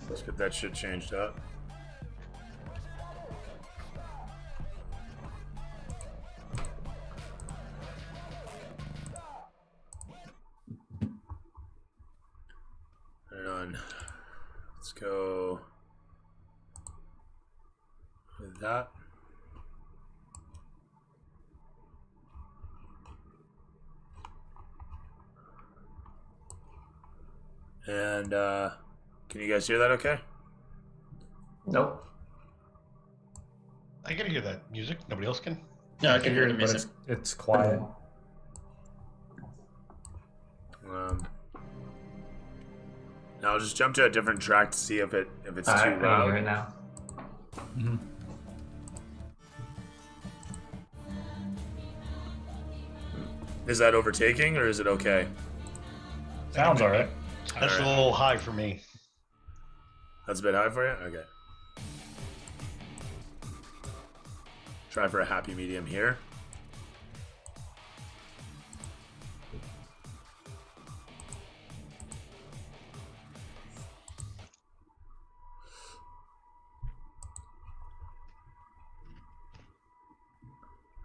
Let's get that shit changed up. Hang on. Let's go with that. And can you guys hear that okay? Nope. I can hear that music. Nobody else can? No, I can hear the but music. it's quiet. Now I'll just jump to a different track to see if it's too Alright, I can loud. hear it now. Is that overtaking or is it okay? Sounds alright. That's Alright. a little high for me. That's a bit high for you? Okay. Try for a happy medium here.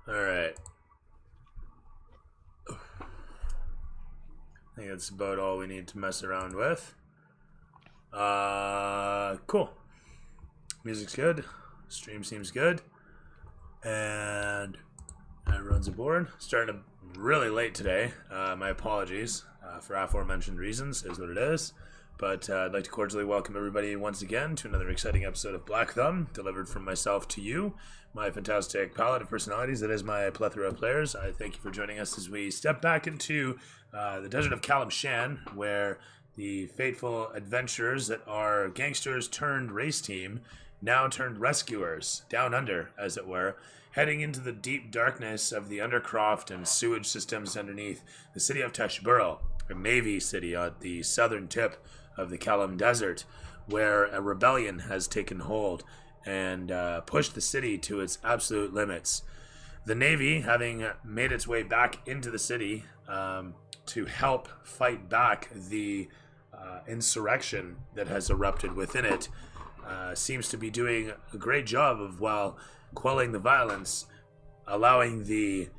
Alright. I think that's about all we need to mess around with. Cool. Music's good. Stream seems good. And everyone's aboard. Starting really late today. My apologies for aforementioned reasons, is what it is. But I'd like to cordially welcome everybody once again to another exciting episode of Black Thumb, delivered from myself to you, my fantastic palette of personalities that is my plethora of players. I thank you for joining us as we step back into the desert of Kalimshan, where the fateful adventurers that are gangsters turned race team, now turned rescuers, down under, as it were, heading into the deep darkness of the undercroft and sewage systems underneath the city of Teshburo, a navy city at the southern tip of the Kalim Desert, where a rebellion has taken hold and pushed the city to its absolute limits. The Navy, having made its way back into the city to help fight back the insurrection that has erupted within it, seems to be doing a great job of, while quelling the violence, allowing the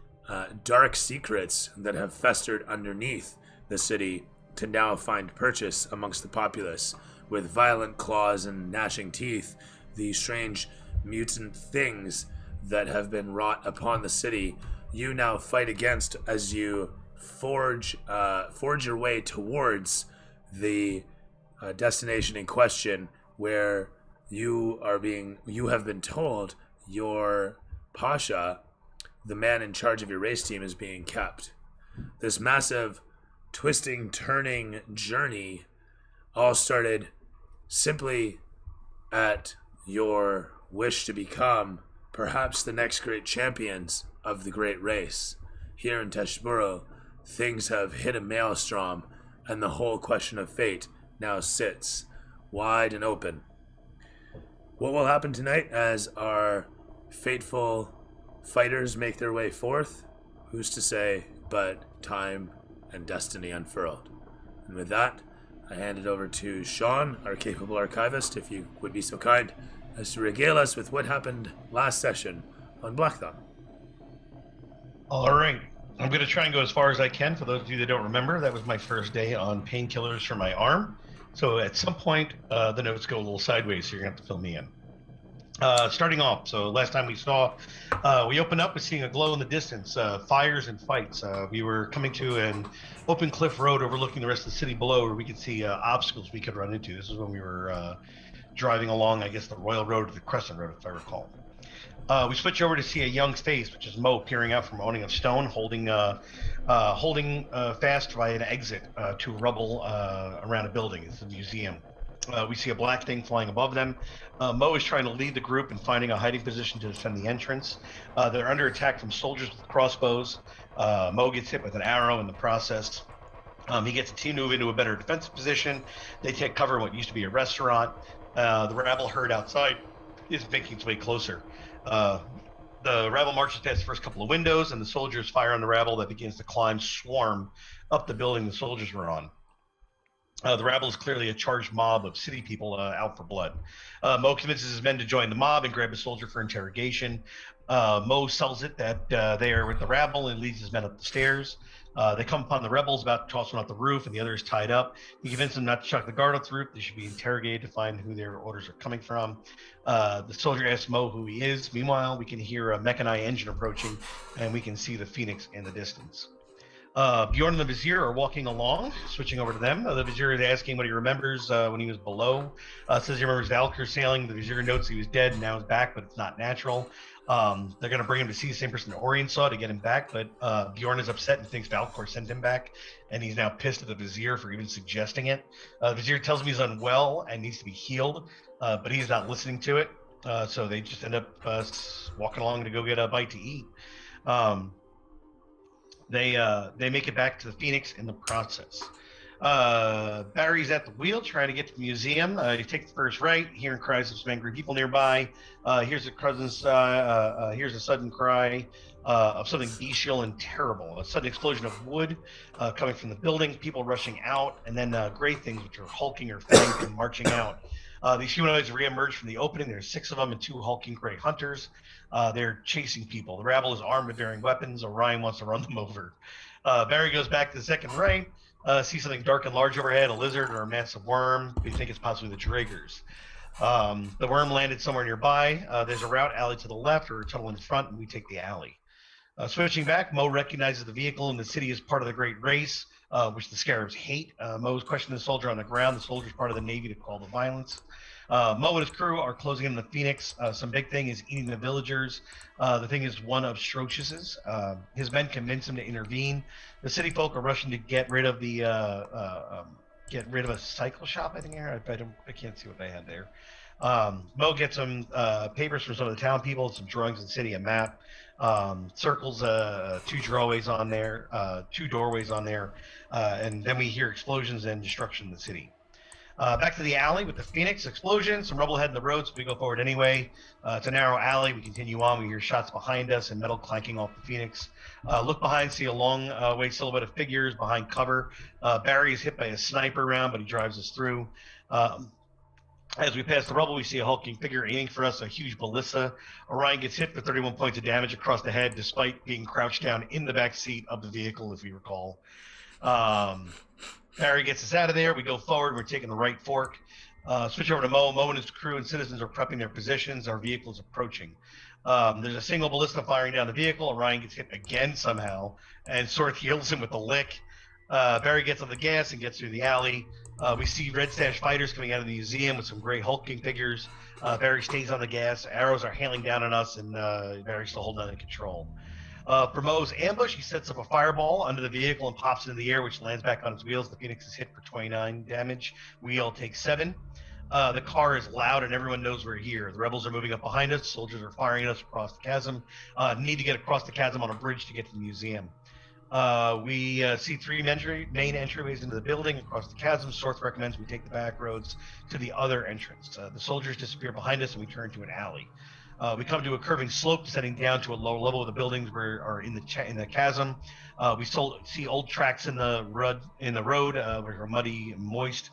dark secrets that have festered underneath the city to now find purchase amongst the populace. With violent claws and gnashing teeth, the strange mutant things that have been wrought upon the city, you now fight against as you forge your way towards the destination in question, where you have been told your Pasha, the man in charge of your race team, is being kept. This massive twisting, turning journey all started simply at your wish to become perhaps the next great champions of the great race. Here in Teshburo, things have hit a maelstrom, and the whole question of fate now sits wide and open. What will happen tonight as our fateful fighters make their way forth? Who's to say, but time and destiny unfurled. And with that, I hand it over to Sean, our capable archivist, if you would be so kind as to regale us with what happened last session on Black Thumb. All right. I'm going to try and go as far as I can. For those of you that don't remember, that was my first day on painkillers for my arm. So at some point, the notes go a little sideways, so you're going to have to fill me in. Starting off, so last time we saw, we opened up with seeing a glow in the distance, fires and fights. We were coming to an open cliff road overlooking the rest of the city below, where we could see obstacles we could run into. This is when we were driving along, I guess, the Royal Road to the Crescent Road, if I recall. We switch over to see a young face, which is Mo, peering out from owning of stone, holding fast by an exit to rubble around a building. It's a museum. We see a black thing flying above them. Mo is trying to lead the group in finding a hiding position to defend the entrance. They're under attack from soldiers with crossbows. Mo gets hit with an arrow in the process. He gets the team to move into a better defensive position. They take cover in what used to be a restaurant. The rabble herd outside is making its way closer. The rabble marches past the first couple of windows, and the soldiers fire on the rabble that begins to swarm up the building the soldiers were on. The rabble is clearly a charged mob of city people out for blood. Mo convinces his men to join the mob and grab a soldier for interrogation. Mo sells it that they are with the rabble and leads his men up the stairs. They come upon the rebels about to toss one off the roof, and the other is tied up. He convinces them not to chuck the guard off the roof. They should be interrogated to find who their orders are coming from. The soldier asks Mo who he is. Meanwhile, we can hear a mechanized engine approaching, and we can see the Phoenix in the distance. Bjorn and the Vizier are walking along, switching over to them. The Vizier is asking what he remembers when he was below. Says he remembers Valkyr sailing. The Vizier notes he was dead and now he's back, but it's not natural. They're going to bring him to see the same person that Orion saw to get him back, but Bjorn is upset and thinks Valkyr sent him back, and he's now pissed at the Vizier for even suggesting it. The Vizier tells him he's unwell and needs to be healed, but he's not listening to it. So they just end up walking along to go get a bite to eat. They make it back to the Phoenix in the process. Barry's at the wheel trying to get to the museum. He takes the first right, hearing cries of some angry people nearby. Here's a sudden cry of something bestial and terrible. A sudden explosion of wood coming from the building, people rushing out, and then gray things which are hulking or fanged and marching out. These humanoids reemerge from the opening. There's 6 of them and 2 hulking gray hunters. They're chasing people. The rabble is armed with varying weapons. Orion wants to run them over. Barry goes back to the second right, sees something dark and large overhead, a lizard or a massive worm. We think it's possibly the Draegers. The worm landed somewhere nearby. There's a route alley to the left or a tunnel in front, and we take the alley. Switching back, Mo recognizes the vehicle in the city as part of the Great Race, which the Scarabs hate. Mo's questioning the soldier on the ground. The soldier's part of the Navy to call the violence. Mo and his crew are closing in the Phoenix. Some big thing is eating the villagers. The thing is one of Strocius's. His men convince him to intervene. The city folk are rushing to get rid of the a cycle shop. I think I can't see what they had there. Mo gets some papers from some of the town people, some drawings of the city, a map, circles 2 doorways on there, and then we hear explosions and destruction in the city. Back to the alley with the Phoenix explosion, some rubble ahead in the road, so we go forward anyway. It's a narrow alley. We continue on. We hear shots behind us and metal clanking off the Phoenix. Look behind, see a long way silhouette of figures behind cover. Barry is hit by a sniper round, but he drives us through. As we pass the rubble, we see a hulking figure aiming for us, a huge ballista. Orion gets hit for 31 points of damage across the head, despite being crouched down in the back seat of the vehicle, if we recall. Barry gets us out of there. We go forward. We're taking the right fork. Switch over to Mo. Mo and his crew and citizens are prepping their positions. Our vehicle is approaching. There's a single ballista firing down the vehicle. Orion gets hit again somehow, and Sorth heals him with a lick. Barry gets on the gas and gets through the alley. We see Red Stash fighters coming out of the museum with some gray hulking figures. Barry stays on the gas. Arrows are hailing down on us, and Barry's still holding on to control. For Mo's ambush, he sets up a fireball under the vehicle and pops it in the air, which lands back on its wheels. The Phoenix is hit for 29 damage. We all take 7. The car is loud and everyone knows we're here. The rebels are moving up behind us. Soldiers are firing at us across the chasm. Need to get across the chasm on a bridge to get to the museum. We see 3 main entryways into the building across the chasm. Sorth recommends we take the back roads to the other entrance. The soldiers disappear behind us and we turn to an alley. We come to a curving slope descending down to a lower level of the buildings are in the chasm. We see old tracks in the road, which are muddy and moist.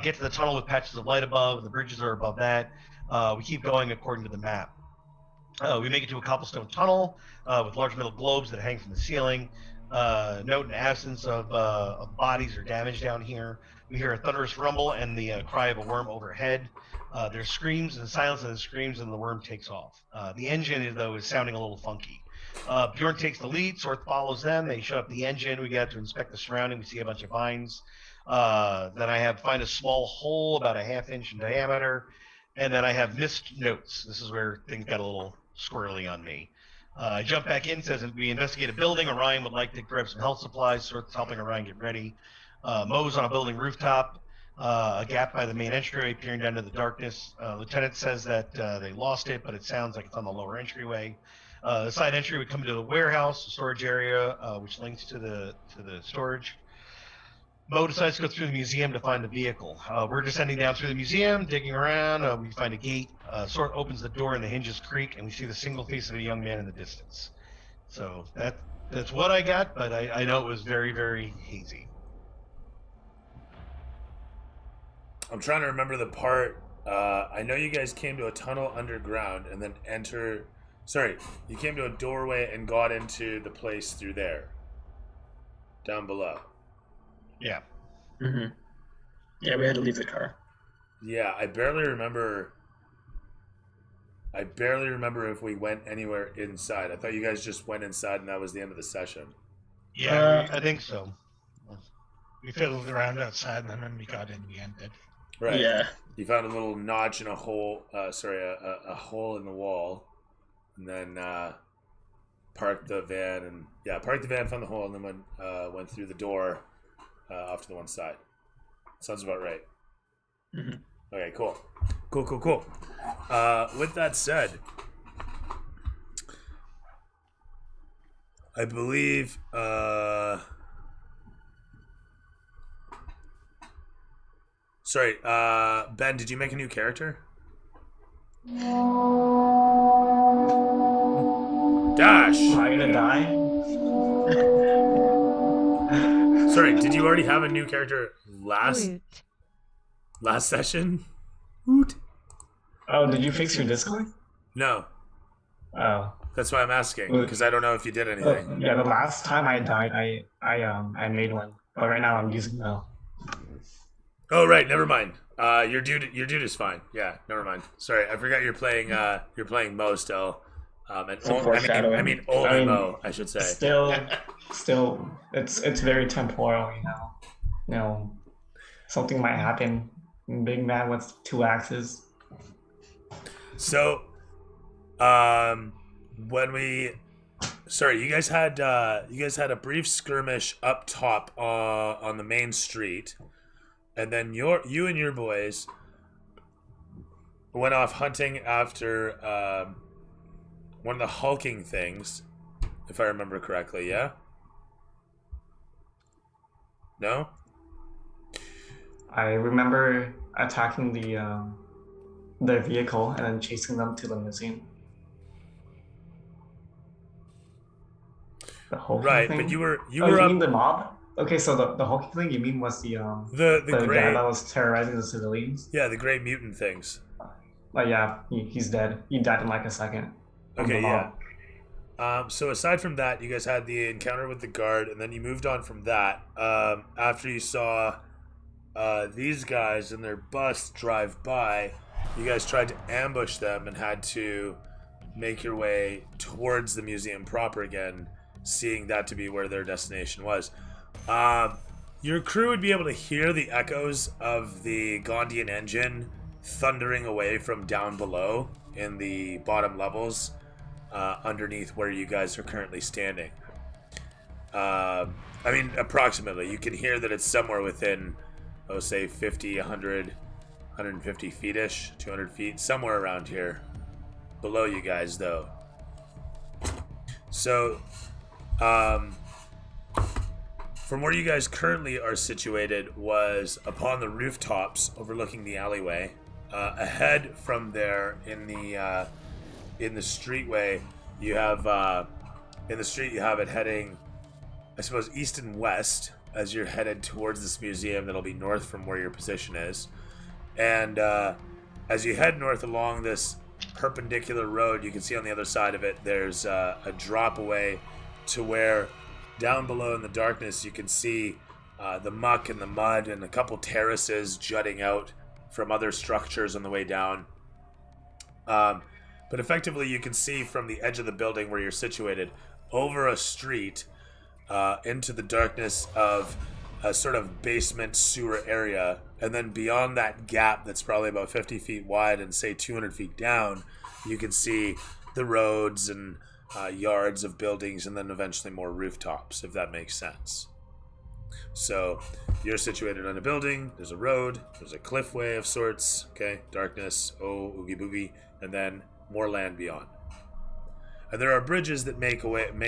Get to the tunnel with patches of light above. The bridges are above that. We keep going according to the map. We make it to a cobblestone tunnel with large metal globes that hang from the ceiling. Note an absence of bodies or damage down here. We hear a thunderous rumble and the cry of a worm overhead. There's screams and silence of the screams, and the worm takes off. The engine, though, is sounding a little funky. Bjorn takes the lead. Sorth follows them. They shut up the engine. We got to inspect the surrounding. We see a bunch of vines. Then I find a small hole about a ½ inch in diameter. And then I have missed notes. This is where things got a little squirrely on me. I jump back in, says we investigate a building. Orion would like to grab some health supplies. Sorth's helping Orion get ready. Mo's on a building rooftop. A gap by the main entryway, peering down into the darkness. Lieutenant says that they lost it, but it sounds like it's on the lower entryway. The side entry would come to the warehouse, the storage area, which links to the storage. Mo decides to go through the museum to find the vehicle. We're descending down through the museum, digging around. We find a gate. Sorth opens the door and the hinges creak, and we see the single face of a young man in the distance. So that's what I got, but I know it was very, very hazy. I'm trying to remember the part. I know you guys came to a tunnel underground and then enter. Sorry, you came to a doorway and got into the place through there. Down below. Yeah. Mm-hmm. Yeah, we had to leave the car. Yeah, I barely remember if we went anywhere inside. I thought you guys just went inside and that was the end of the session. Yeah, I think so. We fiddled around outside, and then when we got in, we ended. Right. Yeah. You found a little notch in a hole. A hole in the wall, and then parked the van found the hole, and then went through the door off to the one side. Sounds about right. Mm-hmm. Okay, cool. With that said, I believe sorry, Ben, did you make a new character? Dash! Am I gonna die? Sorry, did you already have a new character last session? Woot. Oh, did you fix your Discord? No. Oh. That's why I'm asking, because I don't know if you did anything. Yeah, the last time I died, I made one, but right now I'm using Mel. Oh right, never mind. Your dude is fine. Yeah, never mind. Sorry, I forgot you're playing Mo still. And foreshadowing. I mean old Mo, I should say. Still, it's very temporal, You know, something might happen. Big man with 2 axes. So, you guys had a brief skirmish up top on the main street, and then you and your boys went off hunting after one of the hulking things, if I remember correctly. Yeah. No. I remember attacking the vehicle and then chasing them to the museum. The whole Right, thing? but you were you up. mean the mob? Okay, so the whole thing you mean was the the guy that was terrorizing the civilians? Yeah, the gray mutant things. Like yeah, he's dead. He died in like a second. From Okay, the mob. yeah. So aside from that, you guys had the encounter with the guard, and then you moved on from that. After you saw these guys and their bus drive by, you guys tried to ambush them and had to make your way towards the museum proper again, seeing that to be where their destination was. Your crew would be able to hear the echoes of the Gondian engine thundering away from down below in the bottom levels underneath where you guys are currently standing. I mean, approximately. You can hear that it's somewhere within, say 50, 100, 150 feet-ish, 200 feet, somewhere around here. Below you guys, though. So, from where you guys currently are situated was upon the rooftops overlooking the alleyway. Ahead from there in the streetway, you have it heading, I suppose, east and west as you're headed towards this museum that'll be north from where your position is. And as you head north along this perpendicular road, you can see on the other side of it there's a drop away to where down below in the darkness you can see the muck and the mud and a couple terraces jutting out from other structures on the way down. But effectively you can see from the edge of the building where you're situated over a street into the darkness of a sort of basement sewer area, and then beyond that gap that's probably about 50 feet wide and say 200 feet down, you can see the roads and yards of buildings, and then eventually more rooftops, if that makes sense. So you're situated on a building, there's a road, there's a cliffway of sorts, okay, darkness, oogie boogie, and then more land beyond. And there are bridges that make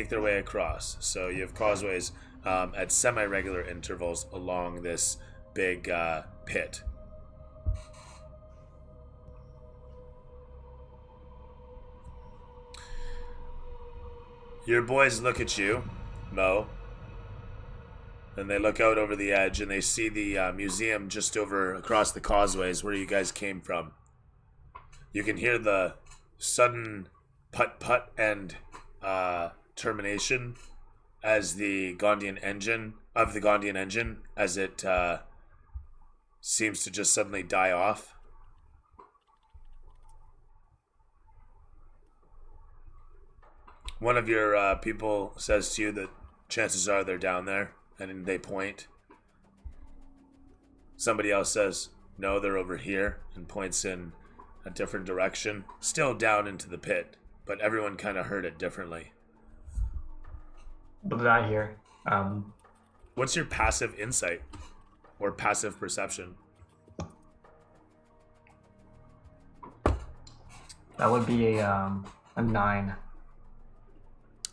their way across. So you have causeways at semi-regular intervals along this big pit. Your boys look at you, Mo, and they look out over the edge and they see the museum just over across the causeways where you guys came from. You can hear the sudden putt-putt and termination as the Gondian engine as it seems to just suddenly die off. One of your people says to you that chances are they're down there, and they point. Somebody else says, no, they're over here, and points in a different direction. Still down into the pit, but everyone kind of heard it differently. What did I hear? What's your passive insight or passive perception? That would be a 9.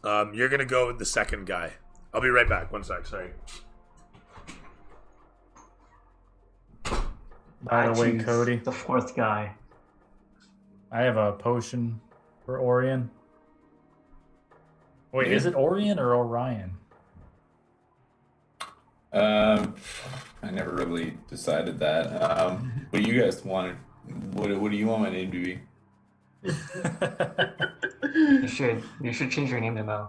You're going to go with the second guy. I'll be right back. 1 sec, sorry. By the way, choose Cody, the 4th guy. I have a potion for Orion. Wait, is it Orion or Orion? I never really decided that. What do you guys want? What do you want my name to be? You should change your name to Mo.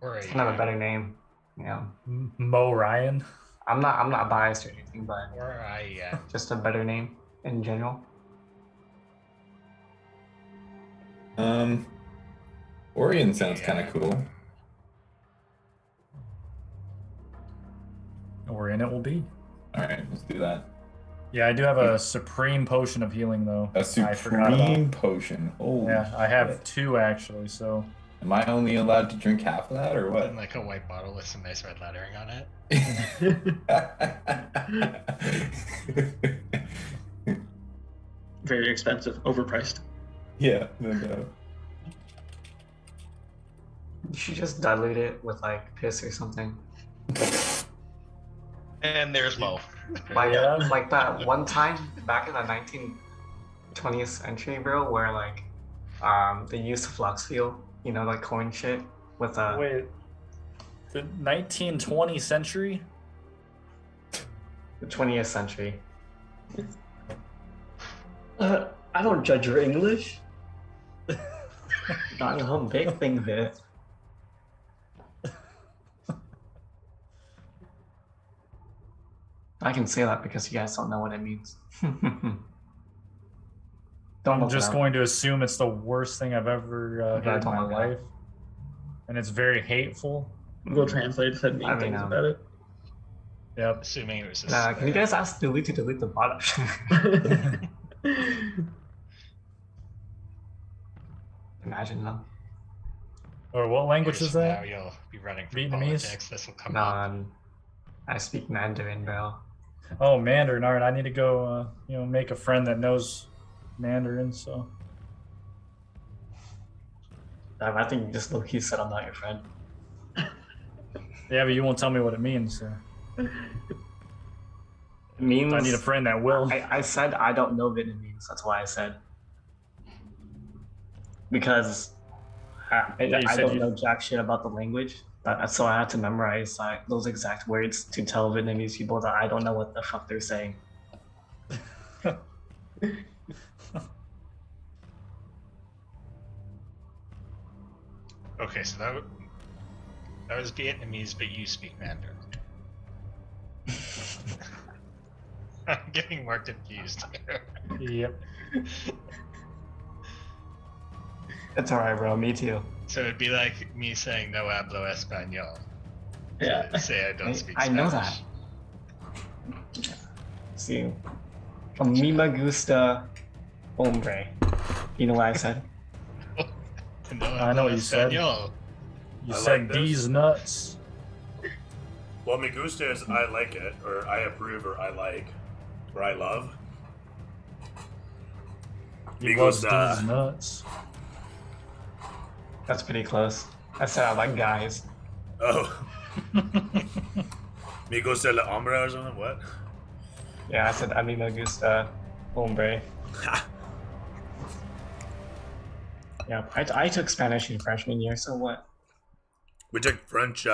Or It's kind of a better name. Yeah. Mo Ryan. I'm not biased or anything, but or I just a better name in general. Orion sounds kind of cool. Orion it will be. All right, let's do that. Yeah, I do have a supreme potion of healing though. A I forgot about. supreme potion. Oh, Yeah, I have 2 actually. So am I only allowed to drink half of that, or what? like a white bottle with some nice red lettering on it. Very expensive, overpriced. Yeah, no doubt. You should just dilute it with like piss or something. And there's Mo. Like Yeah. like that one time back in the 20th century, bro, where like they used flux fuel, you know, like corn shit with wait, the 1920th century? the 20th century. I don't judge your English. Not a big thing there. I can say that because you guys don't know what it means. Don't I'm look it just up. going to assume it's the worst thing I've ever heard in don't my look it up. life, and it's very hateful. Google Translate said mean I mean, things about it. Yep. Assuming it was just Can you guys ask Delete to delete the bot? Imagine them. Or what language is Now that? you'll be running for Vietnamese? politics. This will come No, up. I speak Mandarin, bro. Oh, Mandarin. All right, I need to go. Make a friend that knows Mandarin. So I think you just low key said I'm not your friend. yeah, but you won't tell me what it means. So. It means I need a friend that will. I said I don't know Vietnamese. That's why I said. Because You I said don't you- know jack shit about the language. So I had to memorize those exact words to tell Vietnamese people that I don't know what the fuck they're saying. Okay, so that was Vietnamese, but you speak Mandarin. I'm getting more confused here. Yep. It's alright, bro. Me too. So it'd be like me saying no hablo español. Yeah. To say I don't speak I Spanish. know that. See, a mí me gusta hombre. You know what I said? No I know what you said. español. You I said like this. these nuts. Well, me gusta is I like it, or I approve, or I like, or I love. You Me love gusta. these nuts. That's pretty close. I said I like guys. Oh. Me gusta la hombre or something? What? Yeah, I said a mí me gusta hombre. Yeah, I took Spanish in freshman year, so what? We took French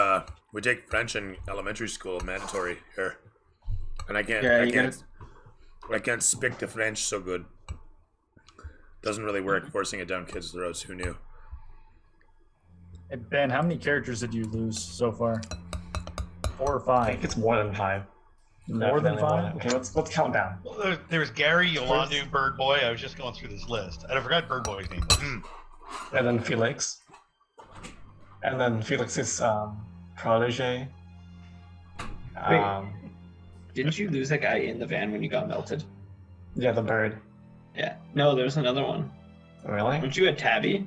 We take French in elementary school, mandatory here, and I can't. Yeah, I can't speak the French so good. Doesn't really work forcing it down kids' throats. Who knew? Hey, Ben, how many characters did you lose so far? 4 or I think 5? it's more than 5. More than Definitely 5? Okay, let's count down. Well, there's Gary, Yolanu, Bird Boy. I was just going through this list. I forgot Bird Boy's name. And then Felix. And then Felix's protege. Didn't you lose that guy in the van when you got melted? Yeah, the bird. Yeah. No, there was another one. Really? Weren't you a tabby?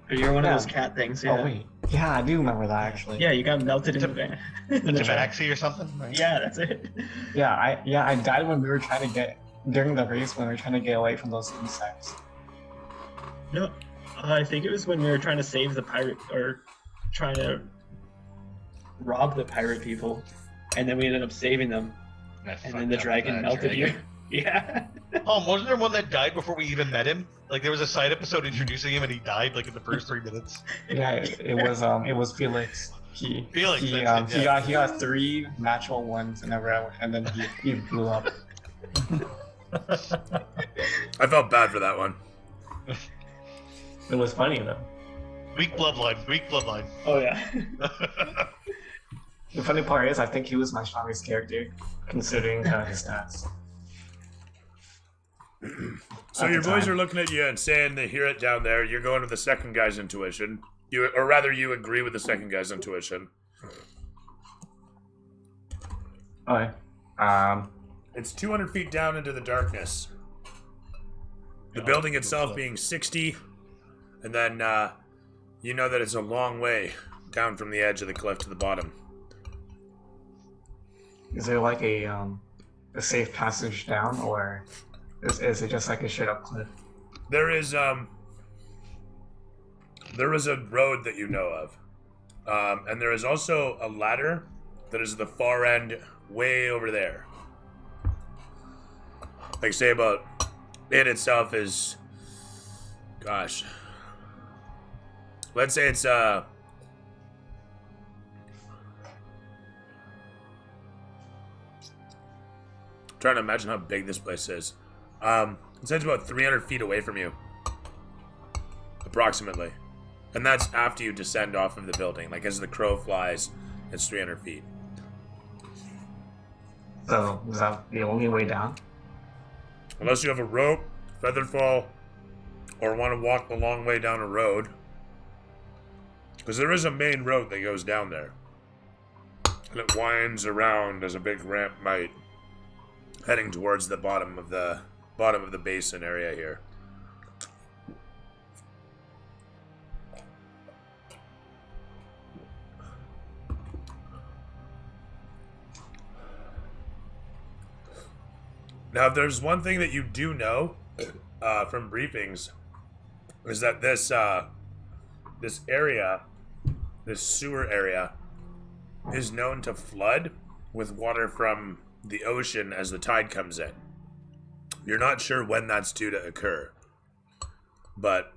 Or you're one Yeah. of those cat things? Yeah. Oh wait. Yeah, I do remember that actually. Yeah, you got melted in the van. The Tabaxi or something? Right? Yeah, that's it. Yeah, I died when we were trying to get during the race when we were trying to get away from those insects. No, I think it was when we were trying to save the pirate, or trying to rob the pirate people, and then we ended up saving them, and then the dragon melted you. Yeah. Oh, wasn't there one that died before we even met him? Like there was a side episode introducing him, and he died like in the first 3 minutes. Yeah, it was Felix. Felix, He that's it, yeah. he got 3 natural ones in a row, and then he blew up. I felt bad for that one. It was funny though. Weak bloodline. Oh yeah. The funny part is, I think he was my strongest character, considering his stats. So At your the boys time. are looking at you and saying they hear it down there. You're going with the second guy's intuition. You agree with the second guy's intuition. Okay. It's 200 feet down into the darkness. The building itself being 60, and then you know that it's a long way down from the edge of the cliff to the bottom. Is there like a safe passage down, or is it just like a straight up cliff? There is a road that you know of, and there is also a ladder that is the far end, way over there. Like say about it itself is, gosh, let's say it's trying to imagine how big this place is. It says about 300 feet away from you, approximately, and that's after you descend off of the building. Like as the crow flies, it's 300 feet. So is that the only way down? Unless you have a rope, feather fall, or want to walk the long way down a road. Because there is a main road that goes down there. And it winds around as a big ramp might, heading towards the bottom of the basin area here. Now, if there's one thing that you do know from briefings, is that this area, this sewer area, is known to flood with water from the ocean as the tide comes in. You're not sure when that's due to occur, but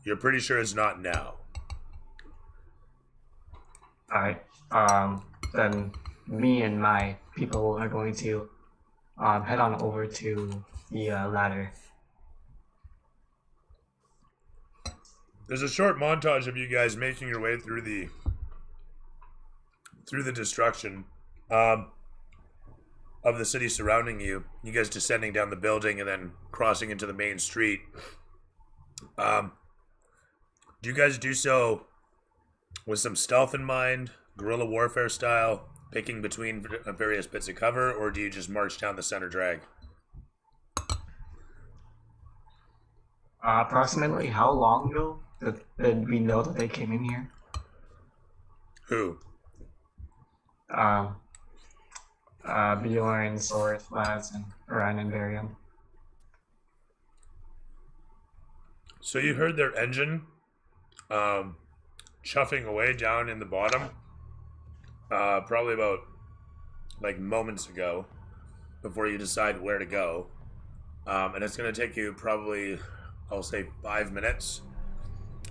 you're pretty sure it's not now. Alright. Then me and my people are going to head on over to the ladder. There's a short montage of you guys making your way through the destruction of the city surrounding you. You guys descending down the building and then crossing into the main street. Do you guys do so with some stealth in mind, guerrilla warfare style, picking between various bits of cover, or do you just march down the center drag? Approximately how long ago did we know that they came in here? Who? Bjorn, Sorth, Laz, and Ryan and Barium. So you heard their engine chuffing away down in the bottom, probably about like moments ago, before you decide where to go. And it's going to take you probably, I'll say, 5 minutes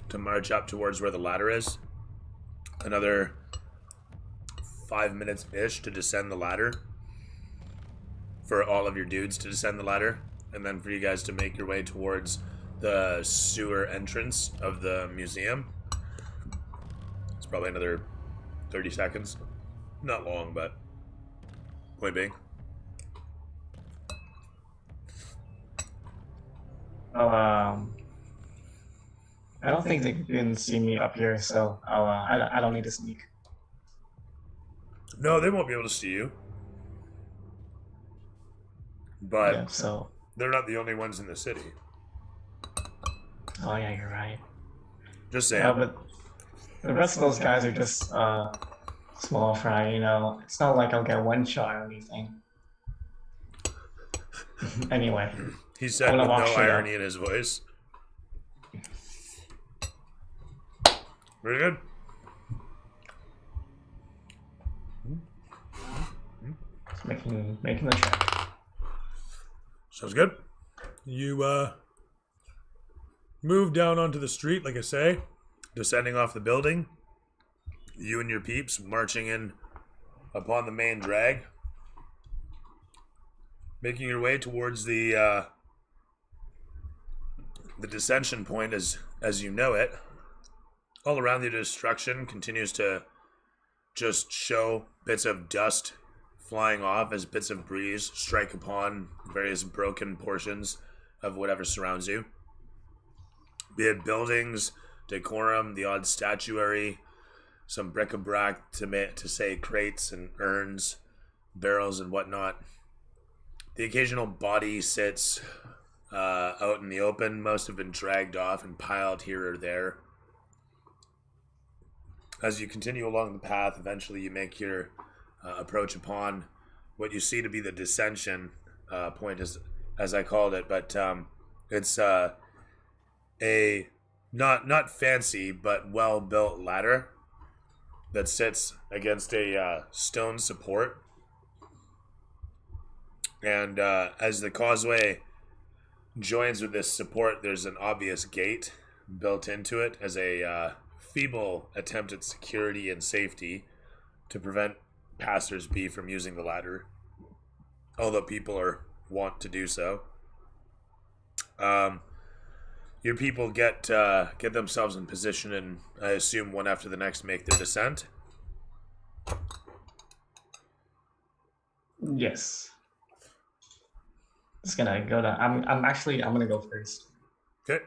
to march up towards where the ladder is. another 5 minutes ish to descend the ladder. For all of your dudes to descend the ladder, and then for you guys to make your way towards the sewer entrance of the museum. It's probably another 30 seconds. Not long, but point being. Well, I don't think they can see me up here, so I don't need to sneak. No, they won't be able to see you. But Yeah, so. they're not the only ones in the city. Oh yeah, you're right. Just saying. Yeah, but the rest of those guys are just small fry. You know, it's not like I'll get one shot or anything. Anyway. He said I'm with gonna no walk straight irony up. in his voice. Very good. Just making the check. Sounds good. You move down onto the street, like I say, descending off the building. You and your peeps marching in upon the main drag, making your way towards the descension point as you know it. All around you, destruction continues to just show bits of dust flying off as bits of breeze strike upon various broken portions of whatever surrounds you. Be it buildings, decorum, the odd statuary, some bric-a-brac to say crates and urns, barrels and whatnot. The occasional body sits out in the open. Most have been dragged off and piled here or there. As you continue along the path, eventually you make your approach upon what you see to be the descension point, as I called it, but it's a not fancy but well built ladder that sits against a stone support, and as the causeway joins with this support, there's an obvious gate built into it as a feeble attempt at security and safety to prevent passers-by from using the ladder, although people are wont to do so. Your people get themselves in position, and I assume one after the next make their descent. Yes. Just gonna go down. I'm gonna go first. Okay.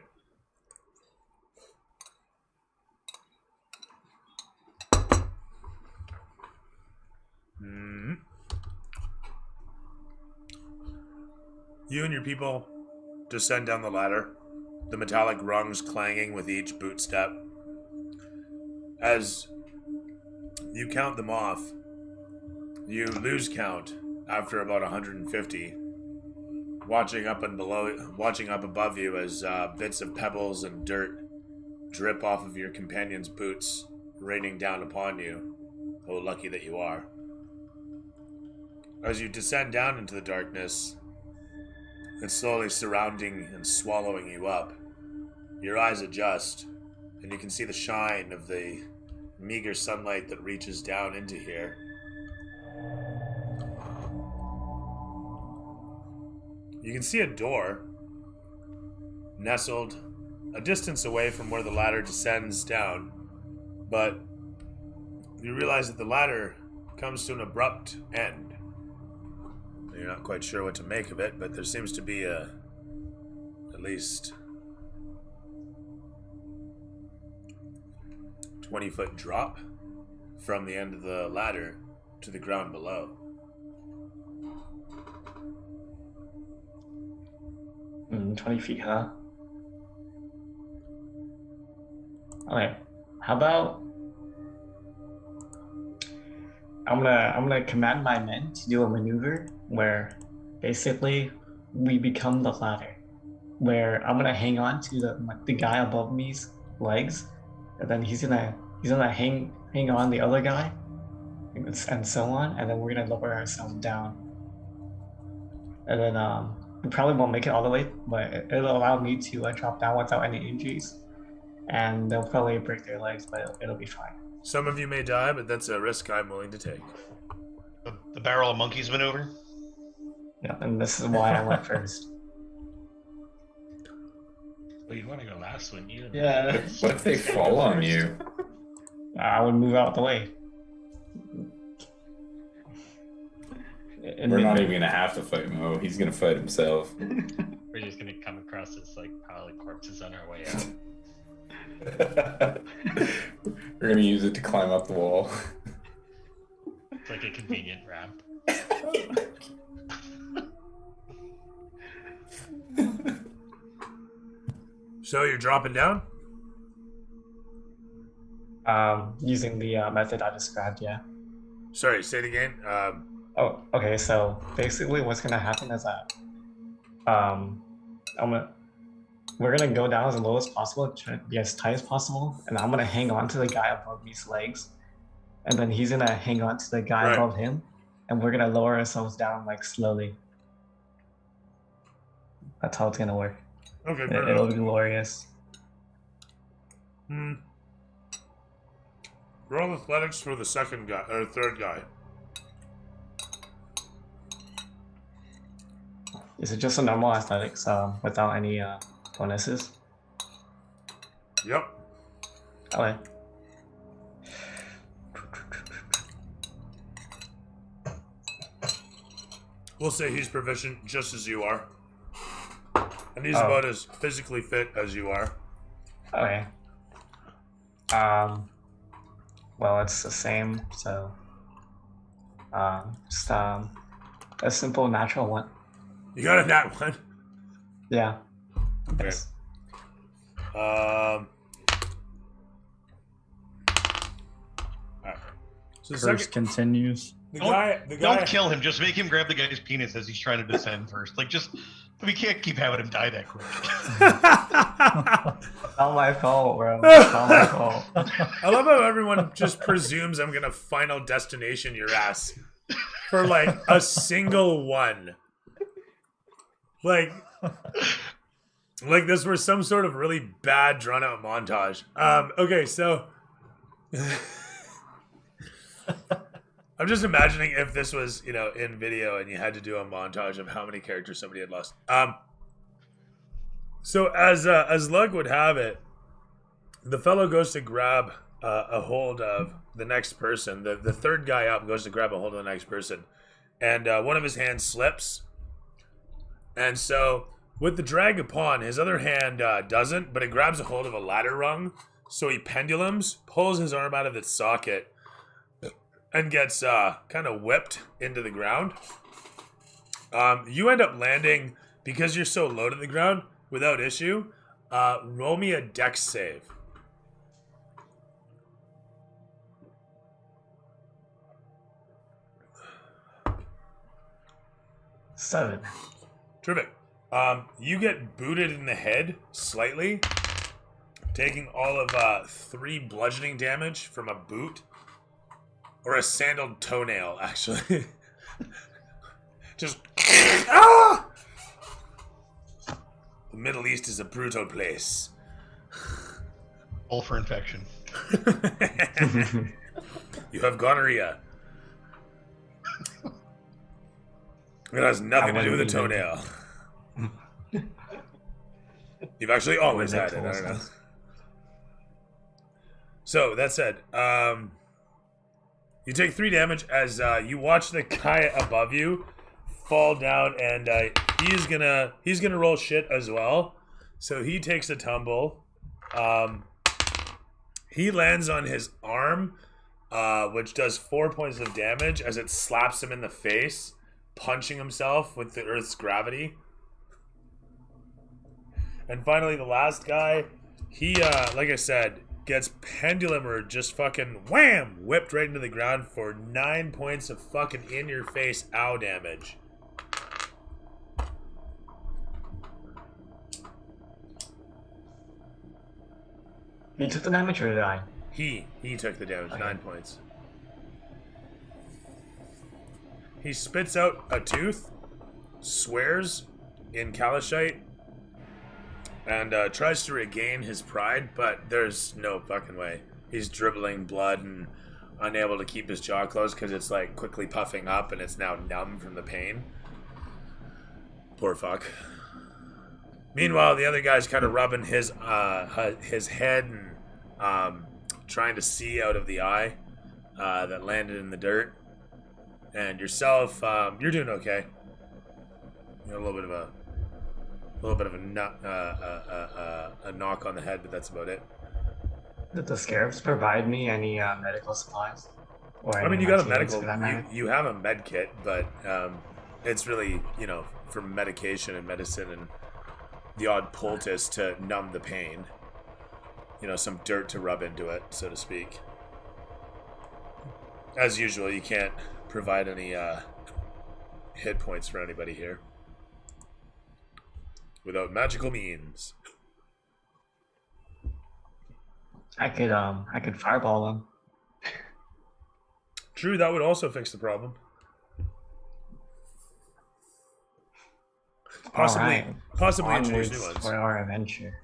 You and your people descend down the ladder, the metallic rungs clanging with each boot step. As you count them off, you lose count after about 150, watching up above you as bits of pebbles and dirt drip off of your companion's boots, raining down upon you. Oh, lucky that you are. As you descend down into the darkness, it's slowly surrounding and swallowing you up. Your eyes adjust, and you can see the shine of the meager sunlight that reaches down into here. You can see a door nestled a distance away from where the ladder descends down, but you realize that the ladder comes to an abrupt end. You're not quite sure what to make of it, but there seems to be at least 20-foot drop from the end of the ladder to the ground below. 20 feet, huh? Okay. How about I'm gonna command my men to do a maneuver where basically we become the ladder. Where I'm gonna hang on to the guy above me's legs, and then he's gonna hang on the other guy, and so on, and then we're gonna lower ourselves down. And then we probably won't make it all the way, but it'll allow me to drop down without any injuries, and they'll probably break their legs, but it'll be fine. Some of you may die, but that's a risk I'm willing to take. The barrel of monkeys maneuver. Yeah, and this is why I went first. Well, you want to go last, wouldn't you? Yeah. What if they fall on you? I would move out the way. And We're not even gonna have to fight Mo. He's gonna fight himself. We're just gonna come across this like pile of corpses on our way out. We're gonna use it to climb up the wall. It's like a convenient ramp. So you're dropping down? Using the method I described, yeah. Sorry, say it again. Oh, okay. So basically, what's gonna happen is that we're gonna go down as low as possible, try to be as tight as possible, and I'm gonna hang on to the guy above me's legs, and then he's gonna hang on to the guy Right. above him, and we're gonna lower ourselves down like slowly. That's how it's gonna work. Okay, It, fair it'll enough. be glorious. Roll athletics for the second guy, or third guy. Is it just a normal athletics without any bonuses? Yep. Okay. We'll say he's proficient just as you are. And he's Oh. about as physically fit as you are. Okay. Well, it's the same, so just a simple natural one. You got a nat one. Yeah. Okay. Yes. Alright. So the Curse second, continues. the Don't- guy, Don't kill him. Just make him grab the guy's penis as he's trying to descend first. Like, just we can't keep having him die that quick. Not my fault, bro. Not my fault. I love how everyone just presumes I'm gonna final destination your ass for like a single one. Like this was some sort of really bad drawn out montage. Okay, so I'm just imagining if this was, in video and you had to do a montage of how many characters somebody had lost. So as luck would have it, the fellow goes to grab a hold of the next person. The third guy up goes to grab a hold of the next person, and one of his hands slips. And so with the drag upon, his other hand doesn't, but it grabs a hold of a ladder rung. So he pendulums, pulls his arm out of its socket, and gets kind of whipped into the ground. You end up landing, because you're so low to the ground, without issue. Roll me a dex save. Seven. Terrific. You get booted in the head slightly, taking all of 3 bludgeoning damage from a boot. Or a sandaled toenail, actually. Just... Ah! The Middle East is a brutal place. All for infection. You have gonorrhea. It has nothing to do with the toenail. You've actually always had it, I don't know. So, that said, you take 3 damage as you watch the guy above you fall down, and he's gonna roll shit as well. So he takes a tumble. He lands on his arm, which does 4 points of damage as it slaps him in the face, punching himself with the Earth's gravity. And finally, the last guy, he, like I said, gets pendulum or just fucking wham, whipped right into the ground for 9 points of fucking in-your-face ow damage. You took the damage or did I? He took the damage, 9 points. He spits out a tooth, swears in Kalashite, and tries to regain his pride, but there's no fucking way. He's dribbling blood and unable to keep his jaw closed because it's like quickly puffing up and it's now numb from the pain. Poor fuck. Meanwhile, the other guy's kind of rubbing his head and trying to see out of the eye that landed in the dirt. And yourself, you're doing okay. You know, a little bit of a knock on the head, but that's about it. Did the scarabs provide me any medical supplies? Or I mean, any you got a medicines medical. for that matter? You have a med kit, but it's really, you know, for medication and medicine and the odd poultice to numb the pain. You know, some dirt to rub into it, so to speak. As usual, you can't provide any hit points for anybody here without magical means. I could fireball them. True, that would also fix the problem. Possibly introduce new Onwards ones. for our adventure.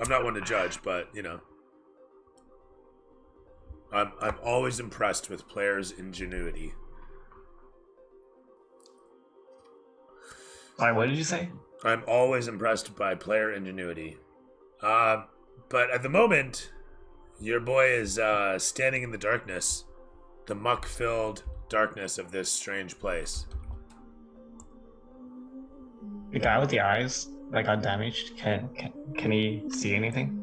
I'm not one to judge, but you know, I'm always impressed with players' ingenuity. Sorry, what did you say? I'm always impressed by player ingenuity. But at the moment, your boy is standing in the darkness, the muck-filled darkness of this strange place. The guy with the eyes that got damaged, can he see anything?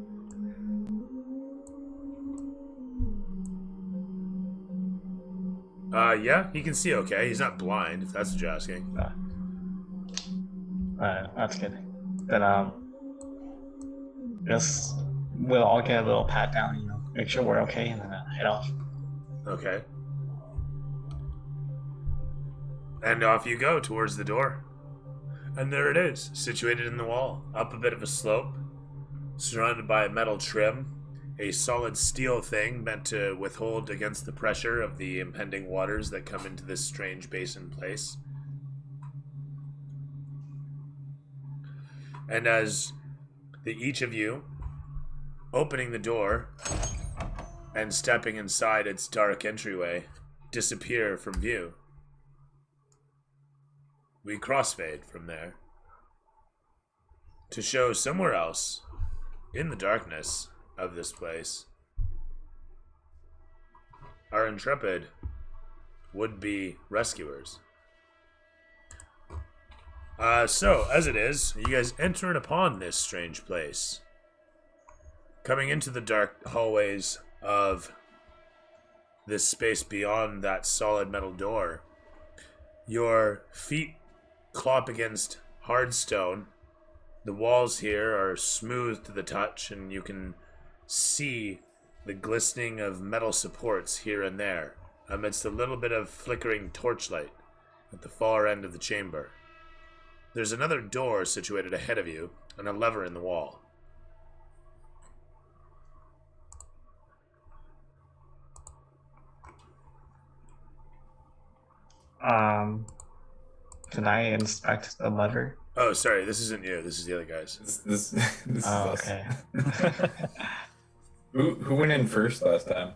Yeah, he can see okay. He's not blind, if that's what you're asking. That's good. Then just we'll all get a little pat down, you know, make sure we're okay, and then head off. Okay. And off you go towards the door. And there it is, situated in the wall, up a bit of a slope, surrounded by a metal trim, a solid steel thing meant to withhold against the pressure of the impending waters that come into this strange basin place. And as each of you, opening the door and stepping inside its dark entryway, disappear from view, we crossfade from there to show somewhere else in the darkness of this place our intrepid would-be rescuers. So, as it is, you guys enter upon this strange place. Coming into the dark hallways of this space beyond that solid metal door, your feet clop against hard stone. The walls here are smooth to the touch, and you can see the glistening of metal supports here and there, amidst a little bit of flickering torchlight at the far end of the chamber. There's another door situated ahead of you, and a lever in the wall. Can I inspect the lever? Oh, sorry, this isn't you. This is the other guys. This is Oh, us. okay. Who went in first last time?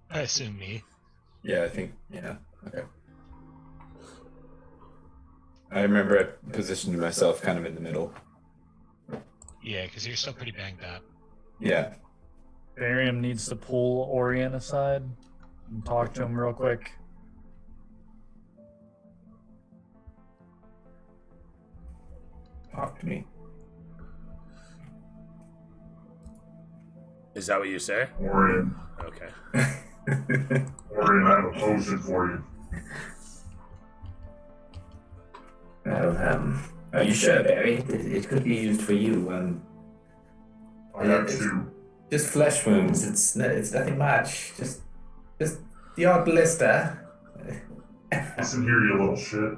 I assume me. Yeah, I think, yeah. Okay. I remember I positioned myself kind of in the middle. Yeah, because you're still pretty banged up. Yeah. Barium needs to pull Orion aside and talk to him real quick. Talk to me. Is that what you say? Orion, Okay. Orion, I have a potion for you. Are you sure, Barry? It could be used for you. I have two. Just flesh wounds. It's nothing much. Just the odd blister. Listen here, you little shit.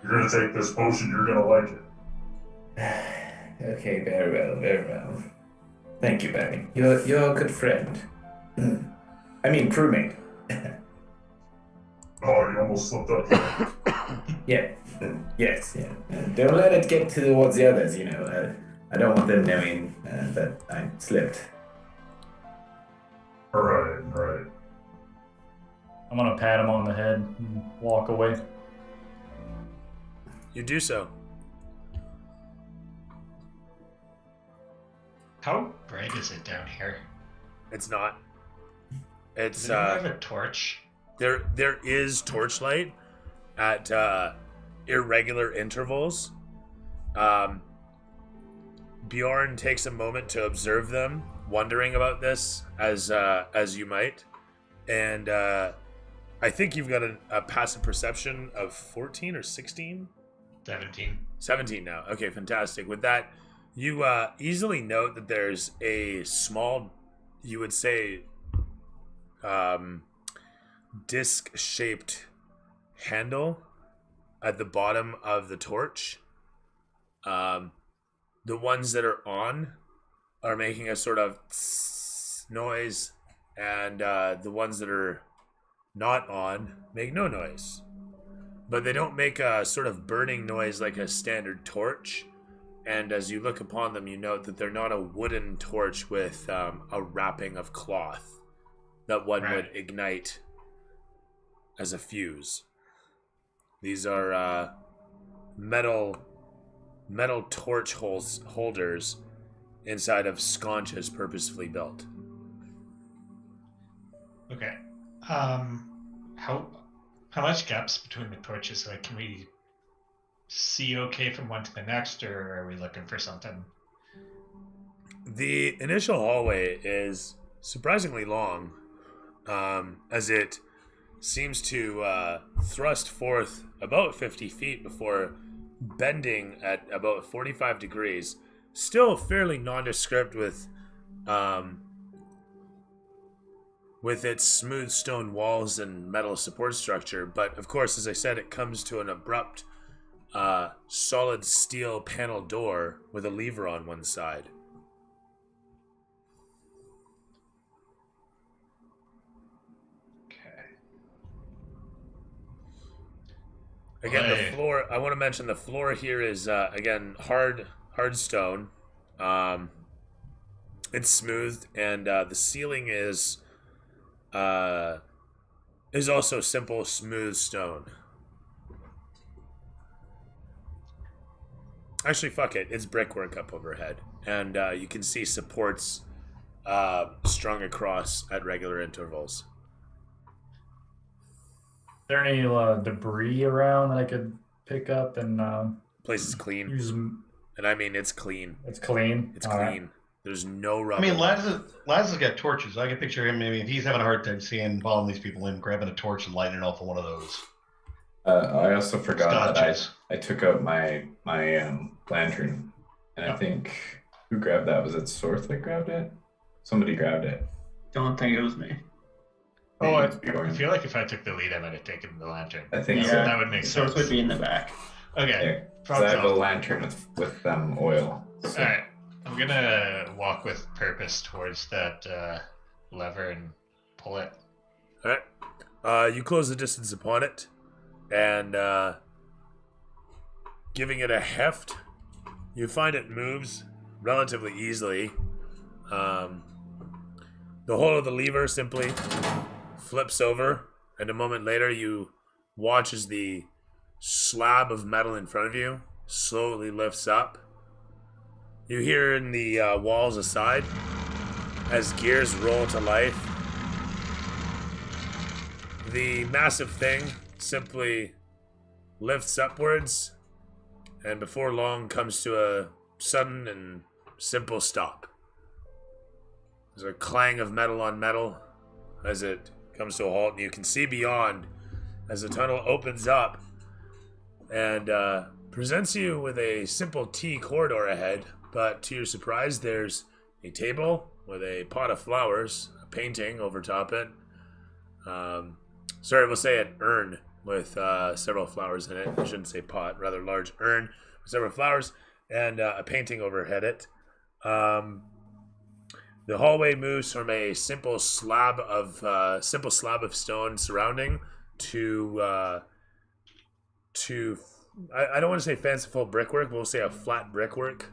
You're gonna take this potion, you're gonna like it. Okay, very well, very well. Thank you, Barry. You're a good friend. I mean, crewmate. Oh, you almost slipped up there. Yeah. Yes. Yeah. Don't let it get towards the others. You know. I don't want them knowing that I slipped. Right. I'm gonna pat him on the head and walk away. You do so. How bright is it down here? It's not. It's Does anyone have a torch? there is torchlight at irregular intervals. Bjorn takes a moment to observe them, wondering about this as you might, and I think you've got a passive perception of 14 or 16. 17. 17 now. Okay, fantastic. With that, you easily note that there's a small, you would say, disc-shaped handle at the bottom of the torch. The ones that are on are making a sort of noise, and the ones that are not on make no noise. But they don't make a sort of burning noise like a standard torch. And as you look upon them, you note that they're not a wooden torch with a wrapping of cloth that one would ignite as a fuse. These are metal torch holders inside of sconces purposefully built. Okay. How much gaps between the torches? Like, can we see okay from one to the next, or are we looking for something? The initial hallway is surprisingly long, as it seems to thrust forth about 50 feet before bending at about 45 degrees. Still fairly nondescript with its smooth stone walls and metal support structure, but of course, as I said, it comes to an abrupt solid steel panel door with a lever on one side. Okay. Again, the floor, I want to mention the floor here is again hard stone. It's smoothed, and the ceiling is also simple smooth stone. Actually, fuck it. It's brickwork up overhead. And you can see supports strung across at regular intervals. Is there any debris around that I could pick up and place is clean. use? And I mean, it's clean. It's clean. It's All clean. right. There's no rubble. I mean, Laz has got torches. I can picture him. Maybe if he's having a hard time seeing, following these people in, grabbing a torch and lighting it off of one of those. I also forgot that Scotches. I took out my lantern, and I think who grabbed that? Was it Sorth that grabbed it? Somebody grabbed it. Don't think it was me. Oh, I Bjorn. feel like if I took the lead, I might have taken the lantern. I think Yeah. so. That would make Source sense. would be in the back. Okay. Yeah, 'cause I have a lantern with oil. So. All right. I'm gonna walk with purpose towards that lever and pull it. All right. You close the distance upon it, and giving it a heft, you find it moves relatively easily. The whole of the lever simply flips over, and a moment later you watch as the slab of metal in front of you slowly lifts up. You hear in the walls aside as gears roll to life. The massive thing simply lifts upwards, and before long comes to a sudden and simple stop. There's a clang of metal on metal as it comes to a halt, and you can see beyond as the tunnel opens up and presents you with a simple T corridor ahead. But to your surprise, there's a table with a pot of flowers, a painting over top it. We'll say an urn with several flowers in it. I shouldn't say pot, rather large urn with several flowers and a painting overhead it. The hallway moves from a simple slab of stone surrounding to I don't want to say fanciful brickwork, but we'll say a flat brickwork.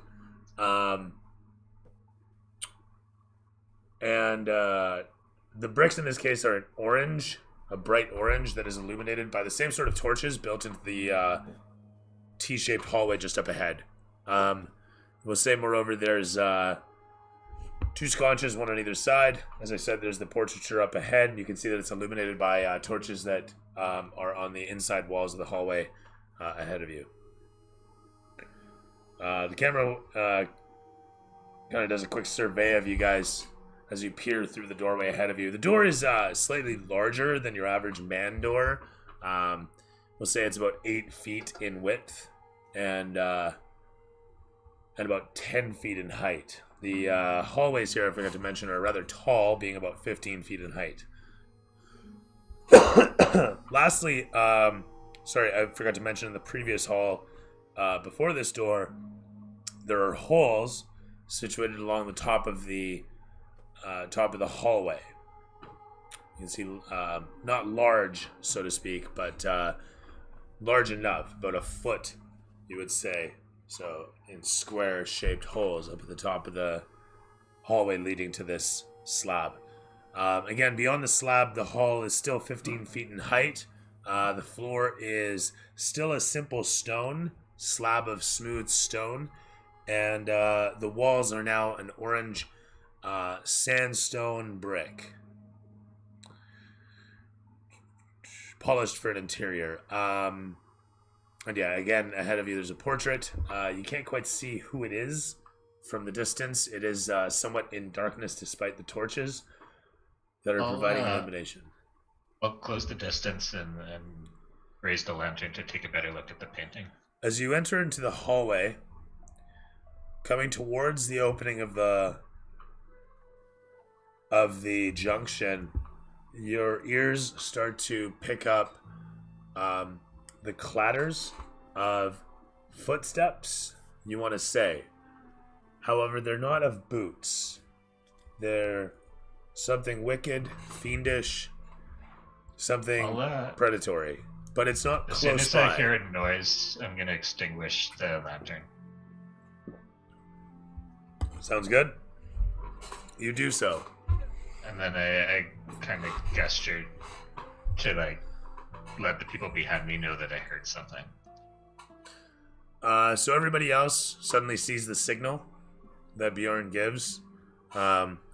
the bricks in this case are an orange, a bright orange that is illuminated by the same sort of torches built into the T-shaped hallway just up ahead. We'll say, moreover, there's 2 sconces, one on either side. As I said, there's the portraiture up ahead. You can see that it's illuminated by torches that are on the inside walls of the hallway ahead of you. The camera kind of does a quick survey of you guys as you peer through the doorway ahead of you. The door is slightly larger than your average man door. We'll say it's about 8 feet in width and about 10 feet in height. The hallways here, I forgot to mention, are rather tall, being about 15 feet in height. Lastly, sorry, I forgot to mention in the previous hall, before this door, there are holes situated along the top of the hallway. You can see, not large, so to speak, but large enough, about a foot, you would say. So, in square-shaped holes up at the top of the hallway leading to this slab. Again, beyond the slab, the hall is still 15 feet in height. The floor is still a simple stone, slab of smooth stone, and the walls are now an orange sandstone brick. Polished for an interior. And yeah, again, ahead of you there's a portrait. You can't quite see who it is from the distance. It is somewhat in darkness despite the torches that are providing illumination. I'll close the distance and raise the lantern to take a better look at the painting. As you enter into the hallway, coming towards the opening of the junction, your ears start to pick up the clatters of footsteps, you want to say. However, they're not of boots. They're something wicked, fiendish, something predatory. But it's not close by. As soon as I hear a noise, I'm going to extinguish the lantern. Sounds good. You do so. And then I kind of gestured to, let the people behind me know that I heard something. So everybody else suddenly sees the signal that Bjorn gives,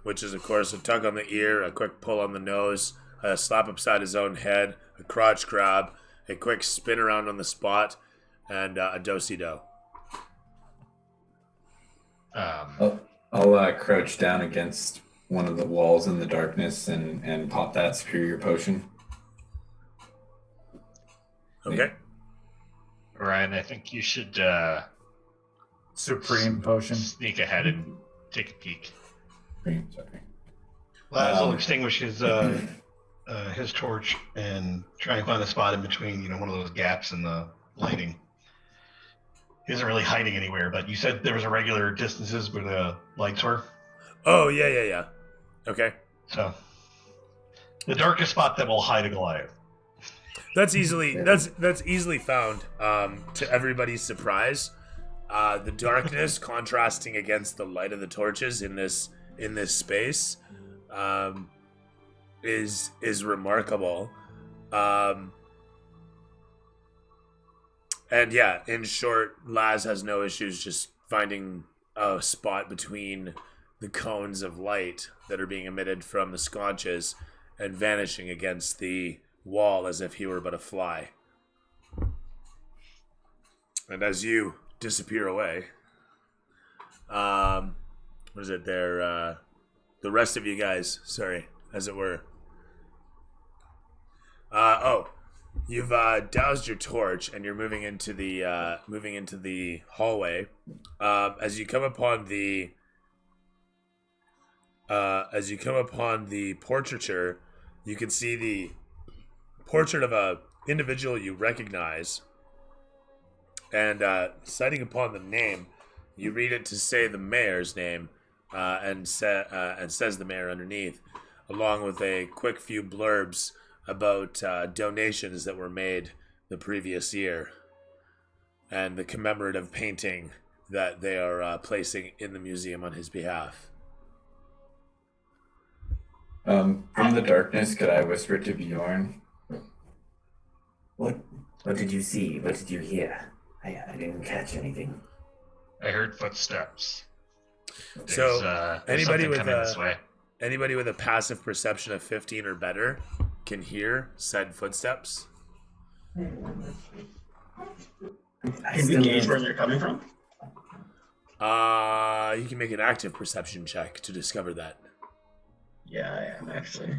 which is, of course, a tug on the ear, a quick pull on the nose, a slap upside his own head, a crotch grab, a quick spin around on the spot, and a do-si-do. I'll crouch down against one of the walls in the darkness and pop that superior potion. Okay. Ryan, I think you should Supreme potion. Sneak ahead and take a peek. Sorry. Laz will extinguish his torch and try and find a spot in between, one of those gaps in the lighting. He isn't really hiding anywhere, but you said there was irregular distances where the lights were. Oh, yeah. Okay. So, the darkest spot that will hide a Goliath. That's easily found. To everybody's surprise, the darkness contrasting against the light of the torches in this space is remarkable. And yeah, in short, Laz has no issues just finding a spot between the cones of light that are being emitted from the sconces and vanishing against the wall as if he were but a fly. And as you disappear away, what is it there? The rest of you guys, sorry, as it were. You've doused your torch and you're moving into the hallway. As you come upon the portraiture, you can see the portrait of a individual you recognize, and citing upon the name, you read it to say the mayor's name, and says the mayor underneath, along with a quick few blurbs about donations that were made the previous year, and the commemorative painting that they are placing in the museum on his behalf. From the darkness, could I whisper to Bjorn? What did you see? What did you hear? I didn't catch anything. I heard footsteps. There's, So, there's anybody something with coming this way. anybody with a passive perception of 15 or better can hear said footsteps. Can we gauge where they're coming from? You can make an active perception check to discover that. Yeah, I am actually.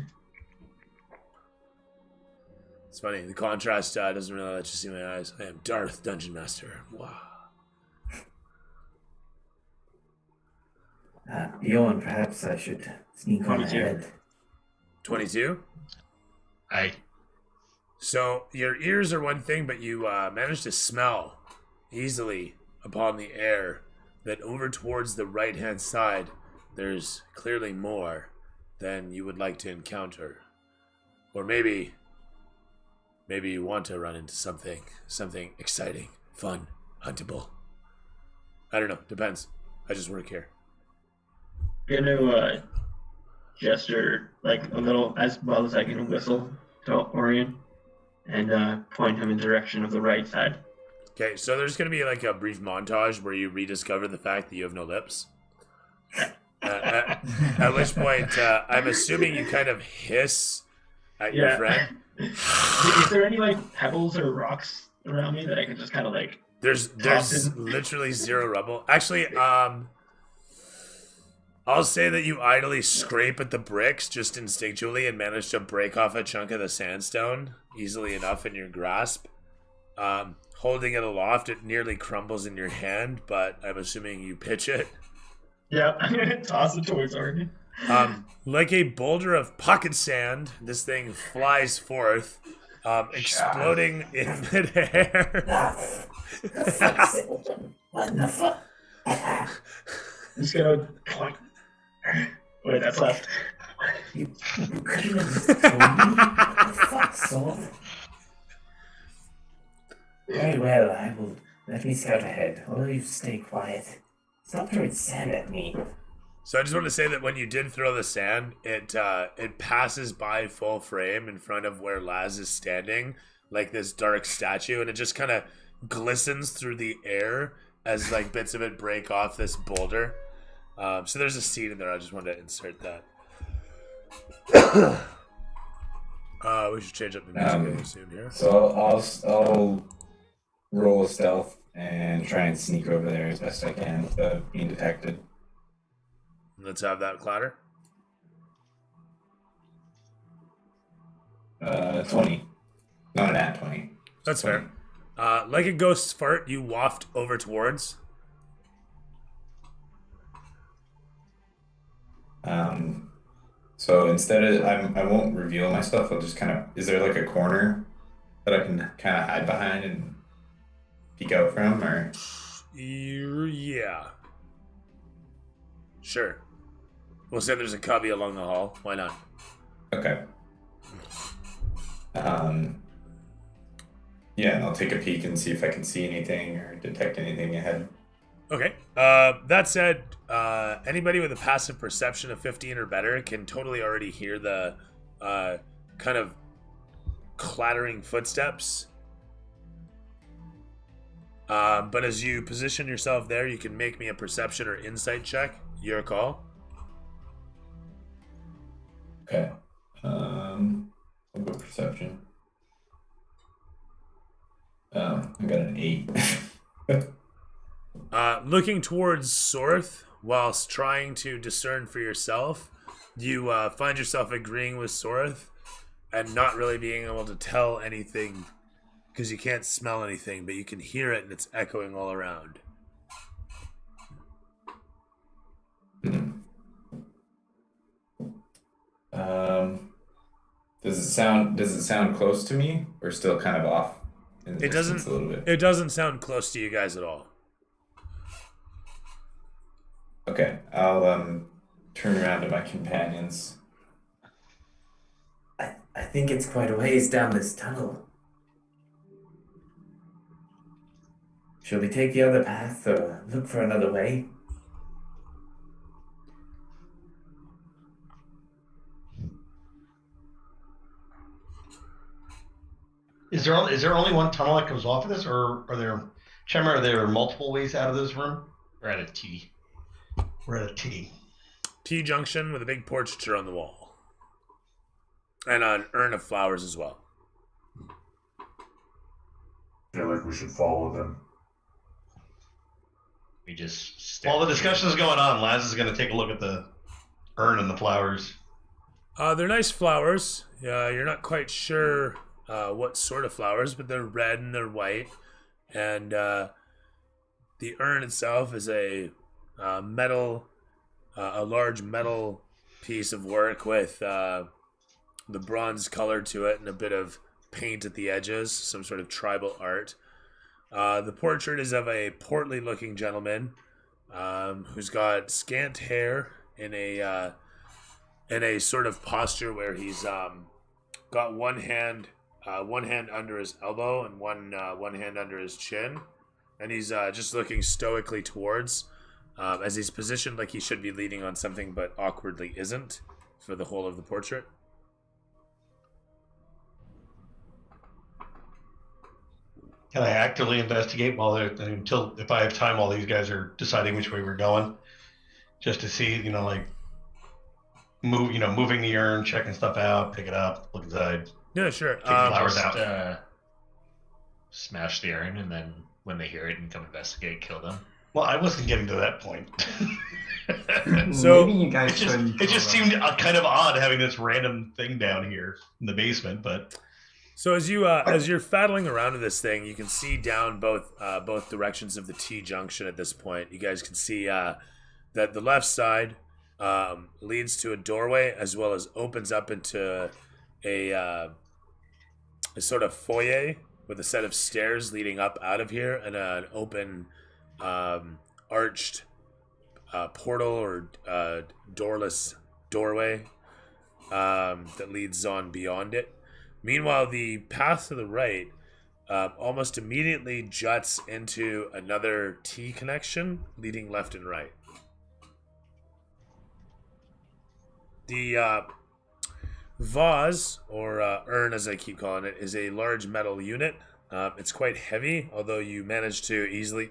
It's funny. The contrast doesn't really let you see my eyes. I am Darth Dungeon Master. Wow. Bjorn, perhaps I should sneak on 22. ahead. 22? I So your ears are one thing, but you manage to smell easily upon the air that over towards the right-hand side, there's clearly more than you would like to encounter. Or maybe you want to run into something exciting, fun, huntable. I don't know. Depends. I just work here. I'm gonna gesture like a little as well as I can whistle to Orion and point him in the direction of the right side. Okay, so there's going to be like a brief montage where you rediscover the fact that you have no lips. At which point, I'm assuming you kind of hiss at your friend. Is there any like pebbles or rocks around me that I can just kind of like? There's literally zero rubble. Actually, I'll say that you idly scrape at the bricks just instinctually and manage to break off a chunk of the sandstone easily enough in your grasp. Holding it aloft, it nearly crumbles in your hand, but I'm assuming you pitch it. Yeah, I'm gonna toss it towards Orion. Like a boulder of pocket sand, this thing flies forth, exploding in midair. What the fuck? I'm just gonna clunk. Wait, that's left. You couldn't have just told me? What the fuck, Saul? Very well, I will. Let me scout ahead. All you stay quiet. Stop throwing sand at me. So I just want to say that when you did throw the sand, it passes by full frame in front of where Laz is standing, like this dark statue, and it just kind of glistens through the air as like bits of it break off this boulder. So there's a scene in there. I just wanted to insert that. We should change up the music really soon here. So I'll roll a stealth and try and sneak over there as best I can without being detected. Let's have that clatter. 20. Not an at 20. That's 20. fair. Like a ghost fart, you waft over towards. So instead of I won't reveal my stuff. I'll just kind of. Is there like a corner that I can kind of hide behind and peek out from, or? Yeah. Sure. We'll say there's a cubby along the hall. Why not? Okay. Yeah, and I'll take a peek and see if I can see anything or detect anything ahead. Okay. That said, anybody with a passive perception of 15 or better can totally already hear the kind of clattering footsteps. But as you position yourself there, you can make me a perception or insight check. Your call. Okay. I'll go perception. I got an 8. Looking towards Sorth whilst trying to discern for yourself, you find yourself agreeing with Sorth and not really being able to tell anything because you can't smell anything, but you can hear it and it's echoing all around. Does it sound close to me or still kind of off in the distance a little bit? It doesn't sound close to you guys at all. Okay, I'll turn around to my companions. I think it's quite a ways down this tunnel. Shall we take the other path or look for another way? Is there only one tunnel that comes off of this, or are there, Chemra, are there multiple ways out of this room? We're at a T. We're at a T. T junction with a big portraiture on the wall. And an urn of flowers as well. Feel like we should follow them. We just stare. While the discussion is going on, Laz is going to take a look at the urn and the flowers. They're nice flowers. You're not quite sure what sort of flowers, but they're red and they're white. And the urn itself is a large metal piece of work with the bronze color to it and a bit of paint at the edges, some sort of tribal art. The portrait is of a portly looking gentleman who's got scant hair in a sort of posture where he's got one hand under his elbow and one hand under his chin, and he's just looking stoically towards as he's positioned like he should be leaning on something but awkwardly isn't for the whole of the portrait. Can I actively investigate if I have time while these guys are deciding which way we're going, just to see, moving the urn, checking stuff out, pick it up, look inside. Yeah, sure. Take the flowers Just, out. smash the urn, and then when they hear it and come investigate, kill them. Well, I wasn't getting to that point. So maybe you guys shouldn't. It just seemed kind of odd having this random thing down here in the basement, but. So as you're faddling around with this thing, you can see down both directions of the T junction at this point. You guys can see that the left side leads to a doorway as well as opens up into a sort of foyer with a set of stairs leading up out of here and an open arched portal or doorless doorway that leads on beyond it. Meanwhile, the path to the right almost immediately juts into another T connection leading left and right. The vase, or urn as I keep calling it, is a large metal unit. It's quite heavy, although you manage to easily,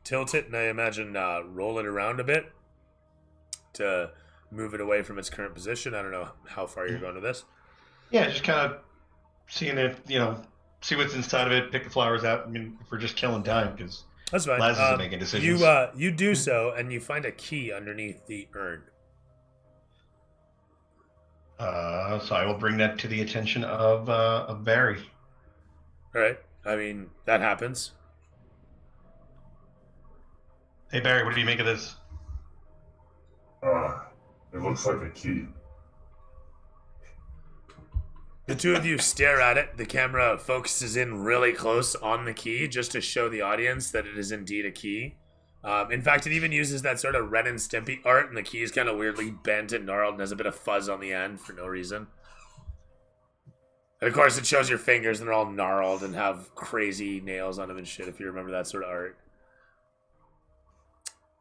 tilt it and I imagine roll it around a bit to move it away from its current position. I don't know how far you're going with this. Yeah, just kind of seeing it, see what's inside of it, pick the flowers out. I mean, if we're just killing time, because that's fine. Laz isn't making decisions. You do so, and you find a key underneath the urn. So I will bring that to the attention of Barry. All right. I mean, that happens. Hey Barry, what do you make of this? It looks like a key. The two of you stare at it. The camera focuses in really close on the key just to show the audience that it is indeed a key. In fact, it even uses that sort of Ren and Stimpy art, and the key is kind of weirdly bent and gnarled and has a bit of fuzz on the end for no reason. And of course, it shows your fingers, and they're all gnarled and have crazy nails on them and shit, if you remember that sort of art.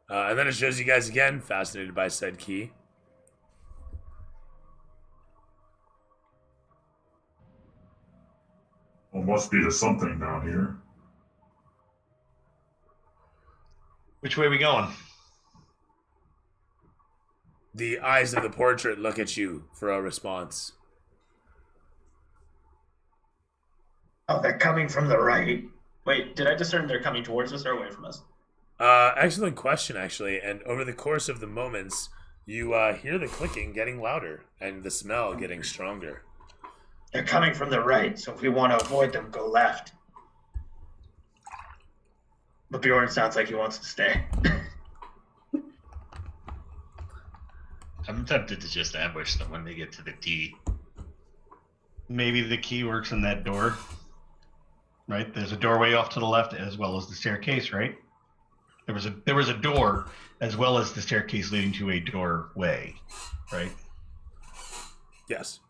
And then it shows you guys again, fascinated by said key. Well, must be to something down here. Which way are we going? The eyes of the portrait look at you for a response. Oh, they're coming from the right. Wait, did I discern they're coming towards us or away from us? Excellent question, actually. And over the course of the moments, you hear the clicking getting louder and the smell getting stronger. They're coming from the right, so if we want to avoid them, go left. But Bjorn sounds like he wants to stay. I'm tempted to just ambush them when they get to the T. Maybe the key works in that door, right? There's a doorway off to the left as well as the staircase, right? There was a door as well as the staircase leading to a doorway, right? Yes.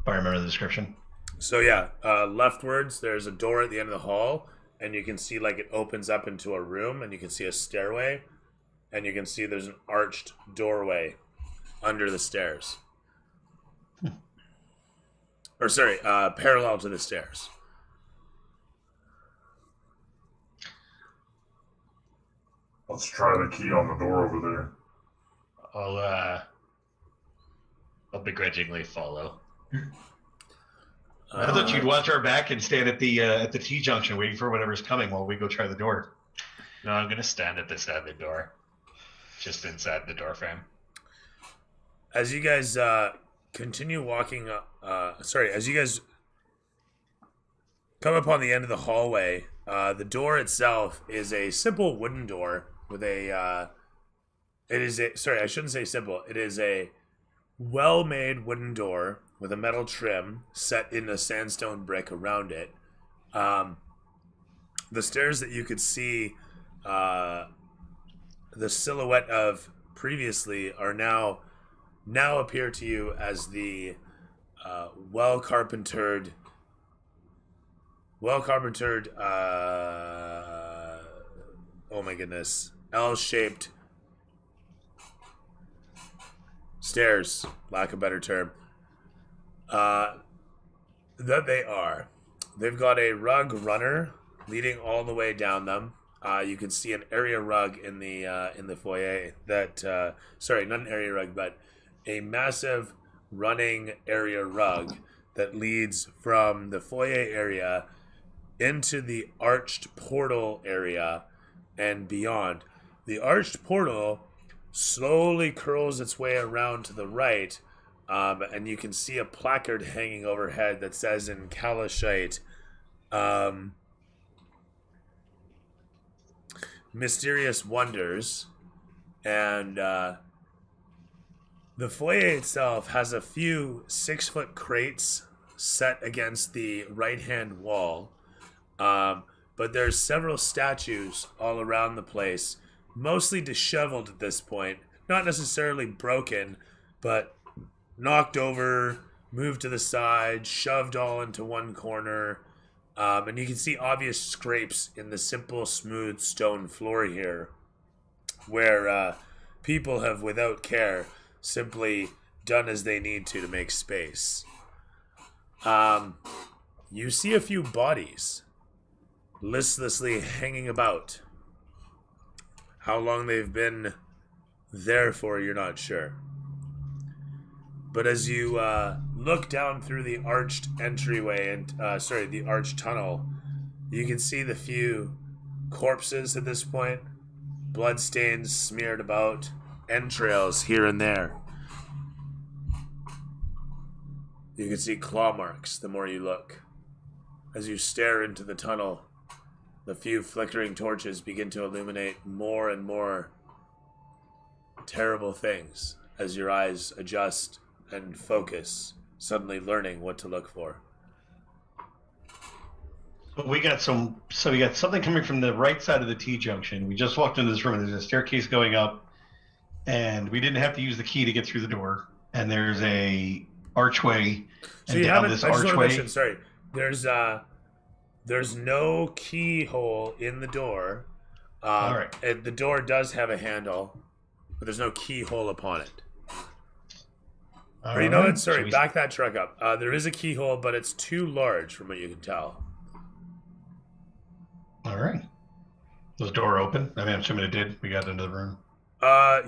If I remember the description. So yeah, leftwards, there's a door at the end of the hall, and you can see like it opens up into a room, and you can see a stairway, and you can see there's an arched doorway under the stairs. Or sorry, parallel to the stairs. Let's try the key on the door over there. I'll begrudgingly follow. I thought you'd watch our back and stand at the T junction waiting for whatever's coming while we go try the door. No, I'm gonna stand at the side of the door, just inside the door frame. As you guys continue walking up, as you guys come upon the end of the hallway, the door itself is a simple wooden door with a, it is a well-made wooden door with a metal trim set in a sandstone brick around it. The stairs that you could see the silhouette of previously are now appear to you as the well carpentered oh my goodness, L-shaped stairs, lack of a better term, that they are. They've got a rug runner leading all the way down them. You can see an area rug in the foyer that sorry, not an area rug, but a massive running area rug that leads from the foyer area into the arched portal area and beyond. The arched portal slowly curls its way around to the right, and you can see a placard hanging overhead that says in Kalashite, Mysterious Wonders. And the foyer itself has a few 6-foot crates set against the right-hand wall. But there's several statues all around the place, mostly disheveled at this point. Not necessarily broken, but knocked over, moved to the side, shoved all into one corner. And you can see obvious scrapes in the simple, smooth stone floor here, where people have, without care, simply done as they need to make space. You see a few bodies listlessly hanging about. How long they've been there for, you're not sure. But as you look down through the arched entryway and the arched tunnel, you can see the few corpses at this point, bloodstains smeared about, entrails here and there. You can see claw marks the more you look. As you stare into the tunnel, the few flickering torches begin to illuminate more and more terrible things as your eyes adjust and focus, suddenly learning what to look for. We got something coming from the right side of the T junction. We just walked into this room, and there's a staircase going up, and we didn't have to use the key to get through the door. And there's a archway, So and you down haven't. this I just want to archway. mention. Sorry, there's no keyhole in the door. All right. And the door does have a handle, but there's no keyhole upon it. Or you know what? Sorry, back that truck up. There is a keyhole, but it's too large from what you can tell. All right. Was the door open? I mean, I'm assuming it did. We got into the room.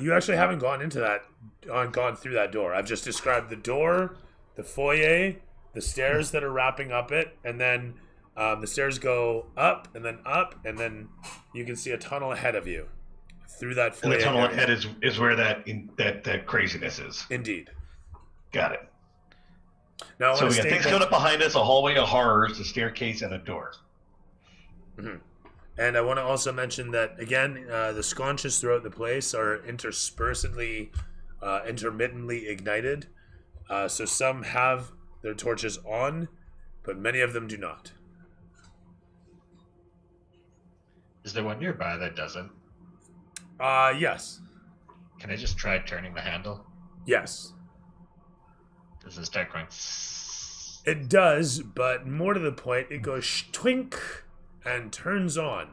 You actually haven't gone through that door. I've just described the door, the foyer, the stairs that are wrapping up it, and then the stairs go up, and then you can see a tunnel ahead of you through that foyer. And the tunnel area. ahead is where that craziness is. Indeed. Got it. Now, So we got things going up behind us, a hallway of horrors, a staircase, and a door. Mm-hmm. And I want to also mention that, again, the sconces throughout the place are intermittently ignited. So some have their torches on, but many of them do not. Is there one nearby that doesn't? Yes. Can I just try turning the handle? Yes. Does it start going? It does, but more to the point, it goes twink and turns on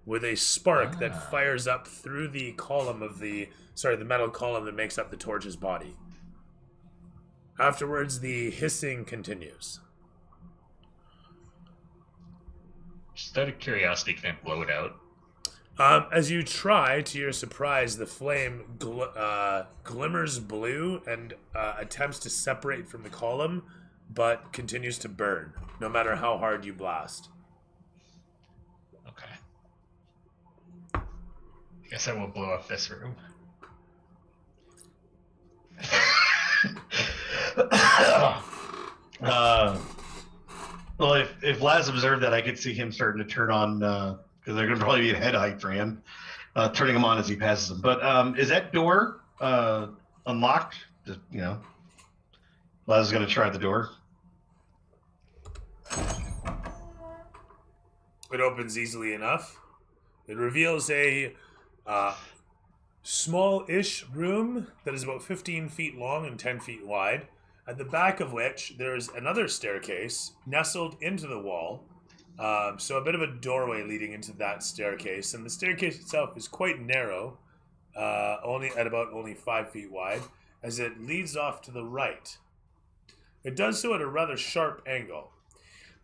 with a spark that fires up through the column of the metal column that makes up the torch's body. Afterwards, the hissing continues. Just out of curiosity, can I blow it out? As you try, to your surprise, the flame glimmers blue and attempts to separate from the column, but continues to burn, no matter how hard you blast. Okay. I guess I will blow up this room. Well, if Laz observed that, I could see him starting to turn on, because they're going to probably be a head height for him, turning him on as he passes them. But is that door unlocked? Just, Laz is going to try the door. It opens easily enough. It reveals a small-ish room that is about 15 feet long and 10 feet wide, at the back of which there is another staircase nestled into the wall. So a bit of a doorway leading into that staircase, and the staircase itself is quite narrow, only 5 feet wide, as it leads off to the right. It does so at a rather sharp angle.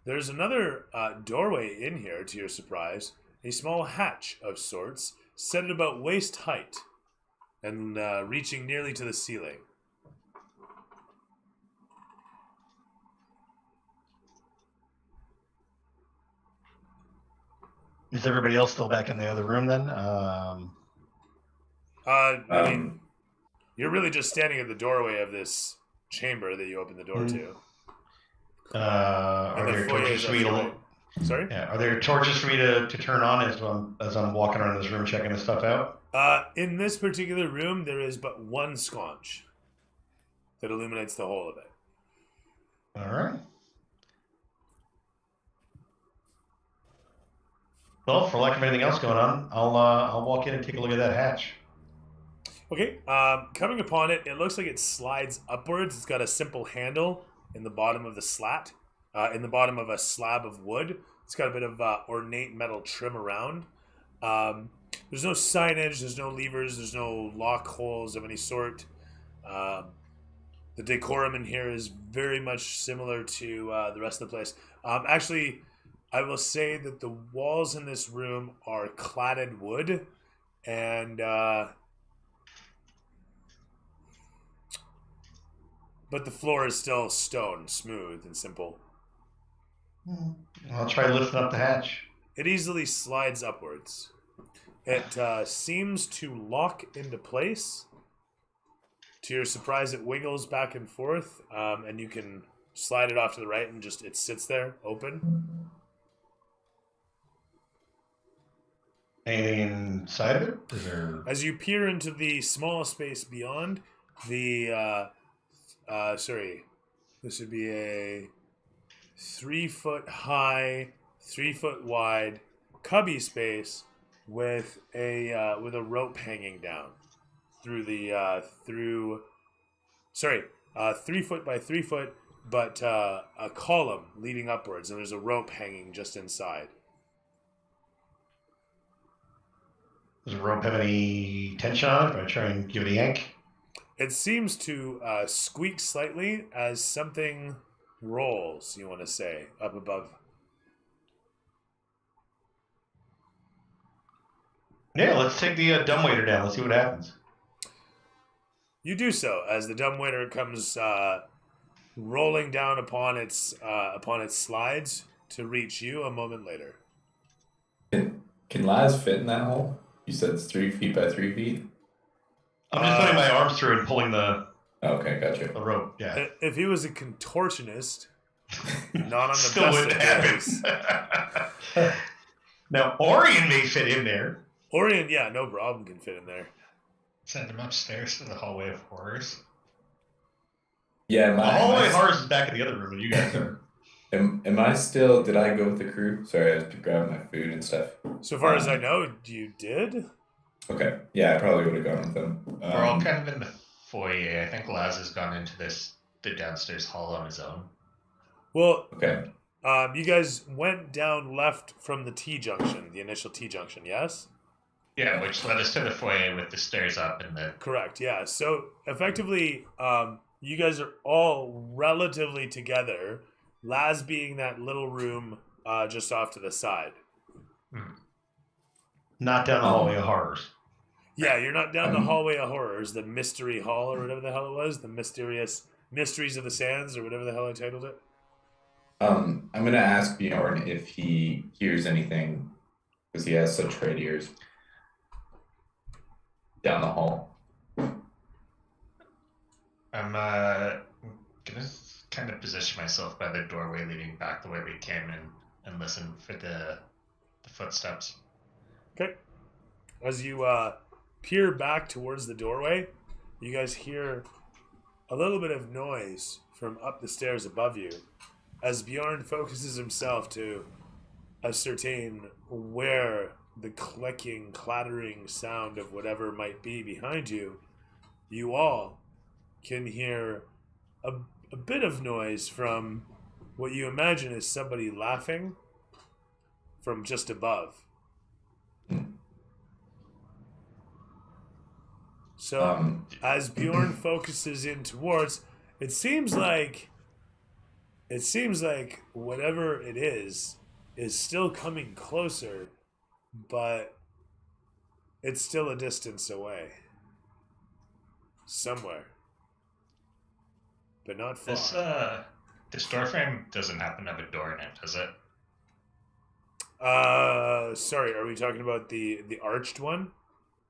There's another doorway in here, to your surprise, a small hatch of sorts, set at about waist height, and reaching nearly to the ceiling. Is everybody else still back in the other room then? I mean, you're really just standing at the doorway of this chamber that you opened the door to. Are there torches for me to? Sorry? Yeah. Are there torches for me to turn on as I'm walking around this room checking this stuff out? In this particular room, there is but one sconce that illuminates the whole of it. All right. Well, for lack of anything else going on, I'll walk in and take a look at that hatch. Okay. Coming upon it, it looks like it slides upwards. It's got a simple handle in the bottom of the slat, in the bottom of a slab of wood. It's got a bit of ornate metal trim around. There's no signage, there's no levers, there's no lock holes of any sort. The decorum in here is very much similar to the rest of the place. Actually, I will say that the walls in this room are cladded wood, and but the floor is still stone, smooth and simple. I'll try lifting up the hatch. It easily slides upwards. It seems to lock into place. To your surprise, it wiggles back and forth, and you can slide it off to the right, and just it sits there, open. Anything inside of it? As you peer into the small space beyond, this would be a 3 foot high, 3 foot wide cubby space with a rope hanging down through the 3 foot by 3 foot, but a column leading upwards, and there's a rope hanging just inside. Does the rope have any tension on it? If I try and give it a yank? It seems to squeak slightly as something rolls, you want to say, up above. Yeah, let's take the dumbwaiter down. Let's see what happens. You do so as the dumbwaiter comes rolling down upon its slides to reach you a moment later. Can Laz fit in that hole? You said it's 3 feet by 3 feet? I'm just putting my arms through and pulling the Okay, gotcha. rope. Yeah. If he was a contortionist, not on the Still best wouldn't of days. Now, Orion may fit in there. Orion, yeah, no problem, can fit in there. Send him upstairs to the hallway of horrors. Yeah, The hallway of horrors is back in the other room, and you guys are. Am I still? Did I go with the crew? Sorry, I was grabbing my food and stuff. So far as I know, you did? Okay, yeah, I probably would have gone with them. We're all kind of in the foyer. I think Laz has gone into the downstairs hall on his own. Well, Okay. You guys went down left from the T-junction, the initial T-junction, yes? Yeah, which led us to the foyer with the stairs up and the... Correct, yeah. So, effectively, you guys are all relatively together, Laz being that little room just off to the side. Not down the hallway of horrors. Yeah, you're not down the hallway of horrors, the mystery hall or whatever the hell it was, the mysterious mysteries of the sands or whatever the hell I titled it. I'm gonna ask Bjorn if he hears anything because he has such great ears down the hall. I'm gonna kind of position myself by the doorway leading back the way we came in and listen for the footsteps. Okay. As you peer back towards the doorway, you guys hear a little bit of noise from up the stairs above you. As Bjorn focuses himself to ascertain where the clicking, clattering sound of whatever might be behind you, you all can hear a bit of noise from what you imagine is somebody laughing from just above. So as Bjorn focuses in towards, it seems like whatever it is still coming closer, but it's still a distance away. Somewhere. But not far. This door frame doesn't happen to have a door in it, does it? Sorry, are we talking about the arched one?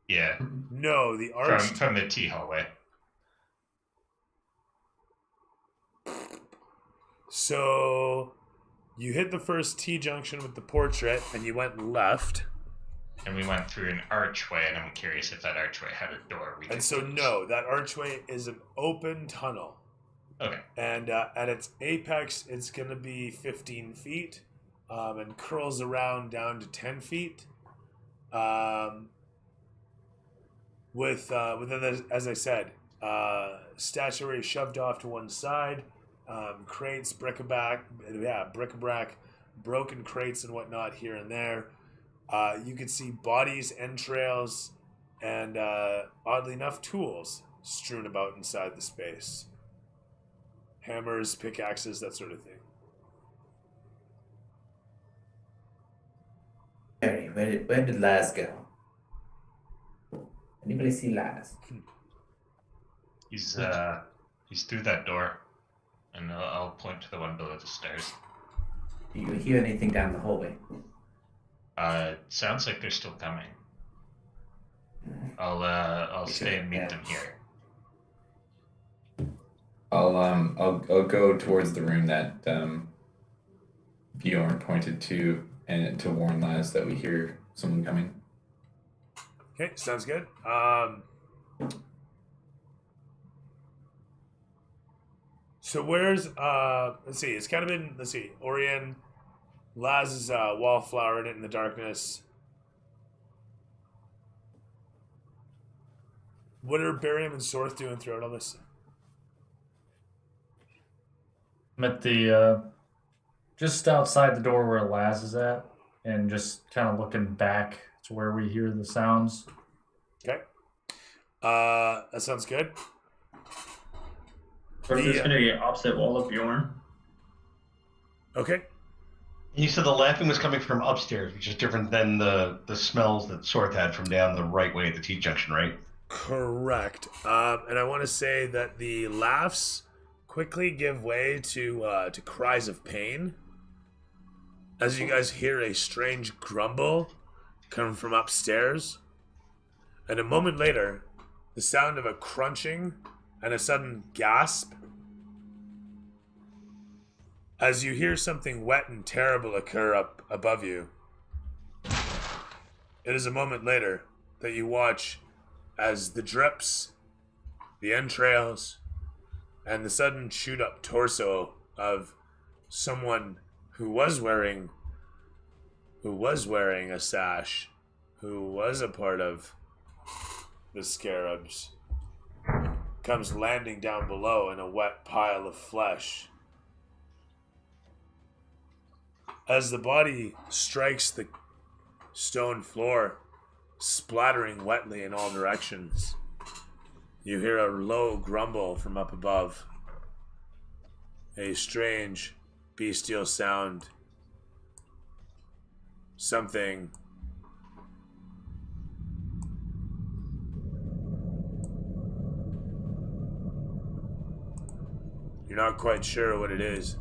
Yeah. No, the arched from the T hallway. So you hit the first T junction with the portrait and you went left. And we went through an archway, and I'm curious if that archway had a door. And so no, that archway is an open tunnel. Okay. And at its apex, it's going to be 15 feet and curls around down to 10 feet. Within the, as I said, statuary shoved off to one side, crates, bric-a-brac, broken crates and whatnot here and there. You can see bodies, entrails, and oddly enough, tools strewn about inside the space. Hammers, pickaxes, that sort of thing. Harry, where did Laz go? Anybody see Laz? He's through that door, and I'll point to the one below the stairs. Do you hear anything down the hallway? Sounds like they're still coming. I'll stay and meet them here. I'll go towards the room that Bjorn pointed to, and to warn Laz that we hear someone coming. Okay, sounds good. So where's let's see, it's kind of been Orion, Laz is wallflower in it in the darkness. What are Barium and Sorth doing throughout all this? I'm at the just outside the door where Laz is at, and just kind of looking back to where we hear the sounds. Okay. That sounds good. We're just going to be opposite wall of Bjorn. Okay. You said the laughing was coming from upstairs, which is different than the smells that Sorth had from down the right way at the T-junction, right? Correct. And I want to say that the laughs quickly give way to cries of pain as you guys hear a strange grumble come from upstairs. And a moment later, the sound of a crunching and a sudden gasp as you hear something wet and terrible occur up above you. It is a moment later that you watch as the drips, the entrails, and the sudden chewed up torso of someone who was wearing a sash, who was a part of the scarabs, comes landing down below in a wet pile of flesh. As the body strikes the stone floor, splattering wetly in all directions, you hear a low grumble from up above. A strange, bestial sound something. You're not quite sure what it is.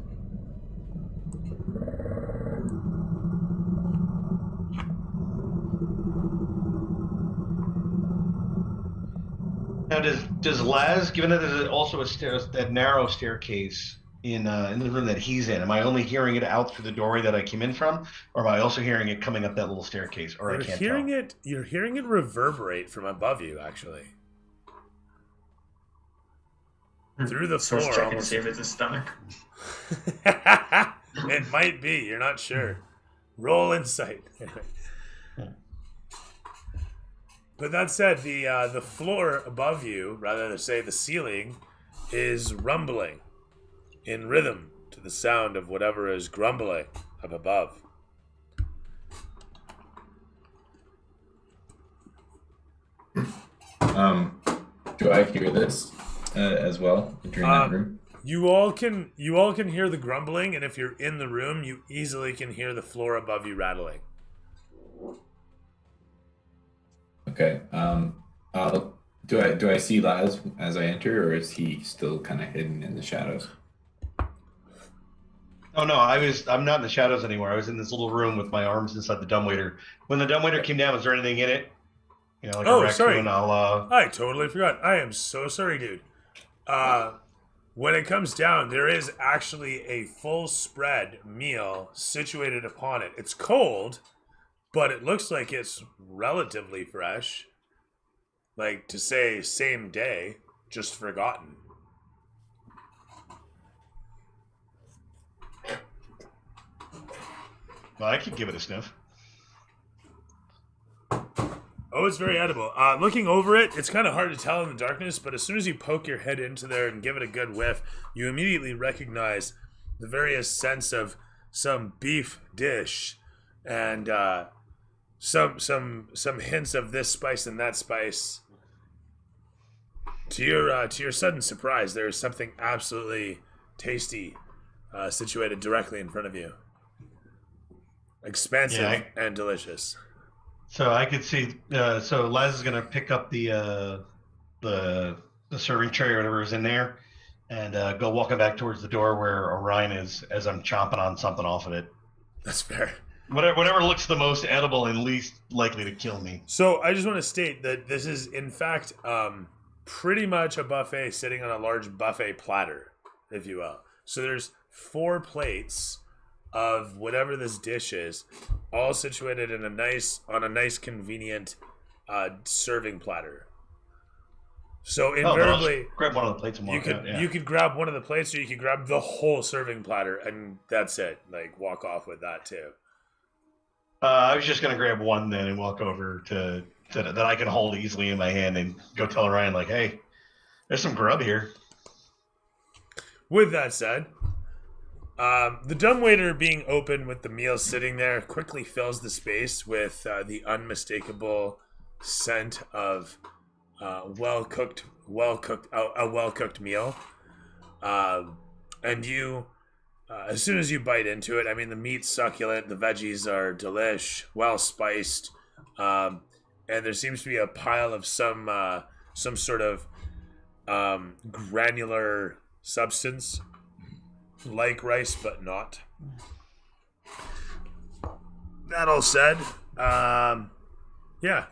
Now, does Laz, given that there's also that narrow staircase in the room that he's in, am I only hearing it out through the doorway that I came in from, or am I also hearing it coming up that little staircase? Or I can't tell. You're hearing it reverberate from above you, actually, through the floor. Source checking to see if it's a stomach. It might be. You're not sure. Roll insight. But that said, the floor above you, rather than say the ceiling, is rumbling in rhythm to the sound of whatever is grumbling up above. Do I hear this as well during that room? You all can hear the grumbling, and if you're in the room, you easily can hear the floor above you rattling. Okay. Do I see Laz as I enter, or is he still kind of hidden in the shadows? Oh no, I'm not in the shadows anymore. I was in this little room with my arms inside the dumbwaiter. When the dumbwaiter came down, was there anything in it? You know, like a raccoon, sorry. a I totally forgot. I am so sorry, dude. When it comes down, there is actually a full spread meal situated upon it. It's cold, but it looks like it's relatively fresh. Like, to say same day, just forgotten. Well, I could give it a sniff. Oh, it's very edible. Looking over it, it's kind of hard to tell in the darkness, but as soon as you poke your head into there and give it a good whiff, you immediately recognize the various scents of some beef dish and some hints of this spice and that spice. To your sudden surprise, there is something absolutely tasty situated directly in front of you. Expansive and delicious. So I could see. So Laz is gonna pick up the serving tray or whatever is in there, and go walking back towards the door where Orion is, as I'm chomping on something off of it. That's fair. Whatever looks the most edible and least likely to kill me. So I just want to state that this is, in fact, pretty much a buffet sitting on a large buffet platter, if you will. So there's 4 plates of whatever this dish is, all situated in on a nice convenient serving platter. So invariably, grab one of the plates and walk out. Yeah. You could grab one of the plates, or you could grab the whole serving platter, and that's it. Like, walk off with that too. I was just gonna grab one then and walk over to that I can hold easily in my hand and go tell Orion, like, hey, there's some grub here. With that said, the dumbwaiter being open with the meal sitting there quickly fills the space with the unmistakable scent of a well-cooked meal. And you, as soon as you bite into it, I mean, the meat's succulent, the veggies are delish, well spiced, and there seems to be a pile of some sort of granular substance, like rice, but not. That all said,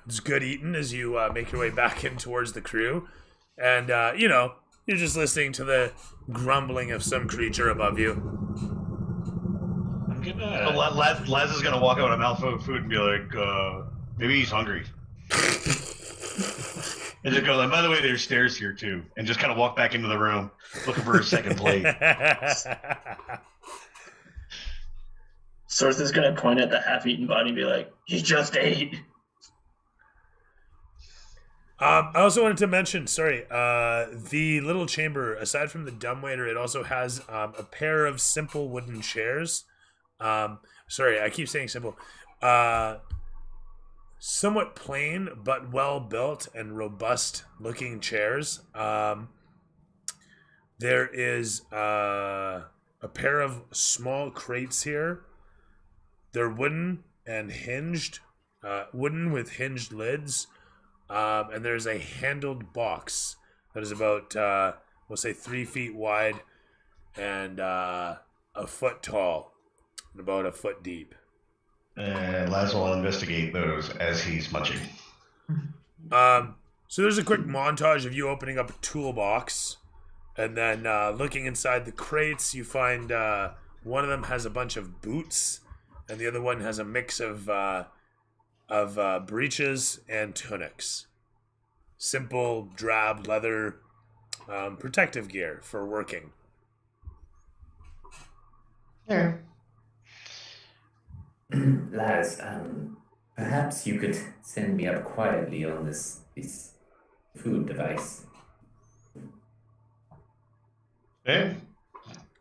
it's good eating as you make your way back in towards the crew. And, you're just listening to the grumbling of some creature above you. I'm gonna... Laz is going to walk out with a mouthful of food and be like, maybe he's hungry. And just go, like, by the way, there's stairs here, too. And just kind of walk back into the room looking for a second plate. Source is going to point at the half-eaten body and be like, he just ate. I also wanted to mention, the little chamber, aside from the dumbwaiter, it also has a pair of simple wooden chairs. I keep saying simple. Somewhat plain, but well-built and robust-looking chairs. There is a pair of small crates here. They're wooden, and hinged, wooden with hinged lids. And there's a handled box that is about, we'll say, 3 feet wide and a foot tall and about a foot deep. And Laz will investigate those as he's munching. So there's a quick montage of you opening up a toolbox, and then looking inside the crates, you find one of them has a bunch of boots, and the other one has a mix of breeches and tunics. Simple, drab leather protective gear for working. Yeah. Laz, perhaps you could send me up quietly on this food device. Okay.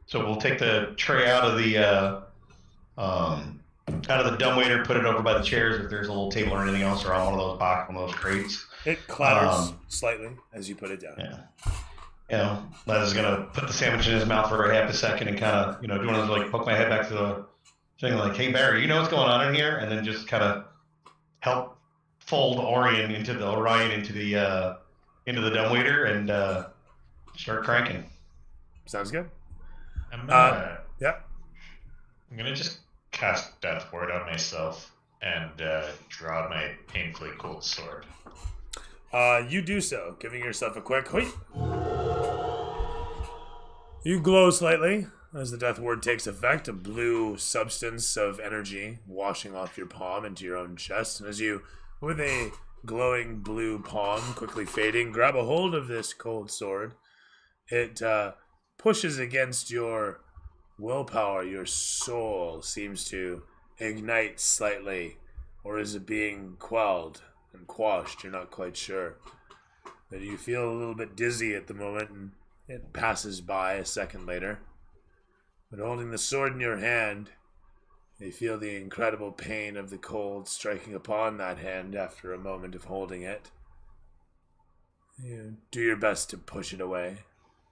So we'll take the tray out of the dumbwaiter, put it over by the chairs if there's a little table or anything else, or on one of those crates. It clatters slightly as you put it down. Yeah. You know, Laz is gonna put the sandwich in his mouth for a half a second and kind of, doing those like poke my head back to the thing, like, "Hey Barry, you know what's going on in here?" And then just kind of help fold Orion into the dumbwaiter and start cranking. Sounds good. I'm Yeah. gonna just cast Death Ward on myself and draw my painfully cold sword. You do so, giving yourself a quick hoit. You glow slightly as the death ward takes effect, a blue substance of energy washing off your palm into your own chest. And as you, with a glowing blue palm quickly fading, grab a hold of this cold sword, it pushes against your willpower. Your soul seems to ignite slightly, or is it being quelled and quashed? You're not quite sure. But you feel a little bit dizzy at the moment, and it passes by a second later. But holding the sword in your hand, you feel the incredible pain of the cold striking upon that hand after a moment of holding it. You do your best to push it away,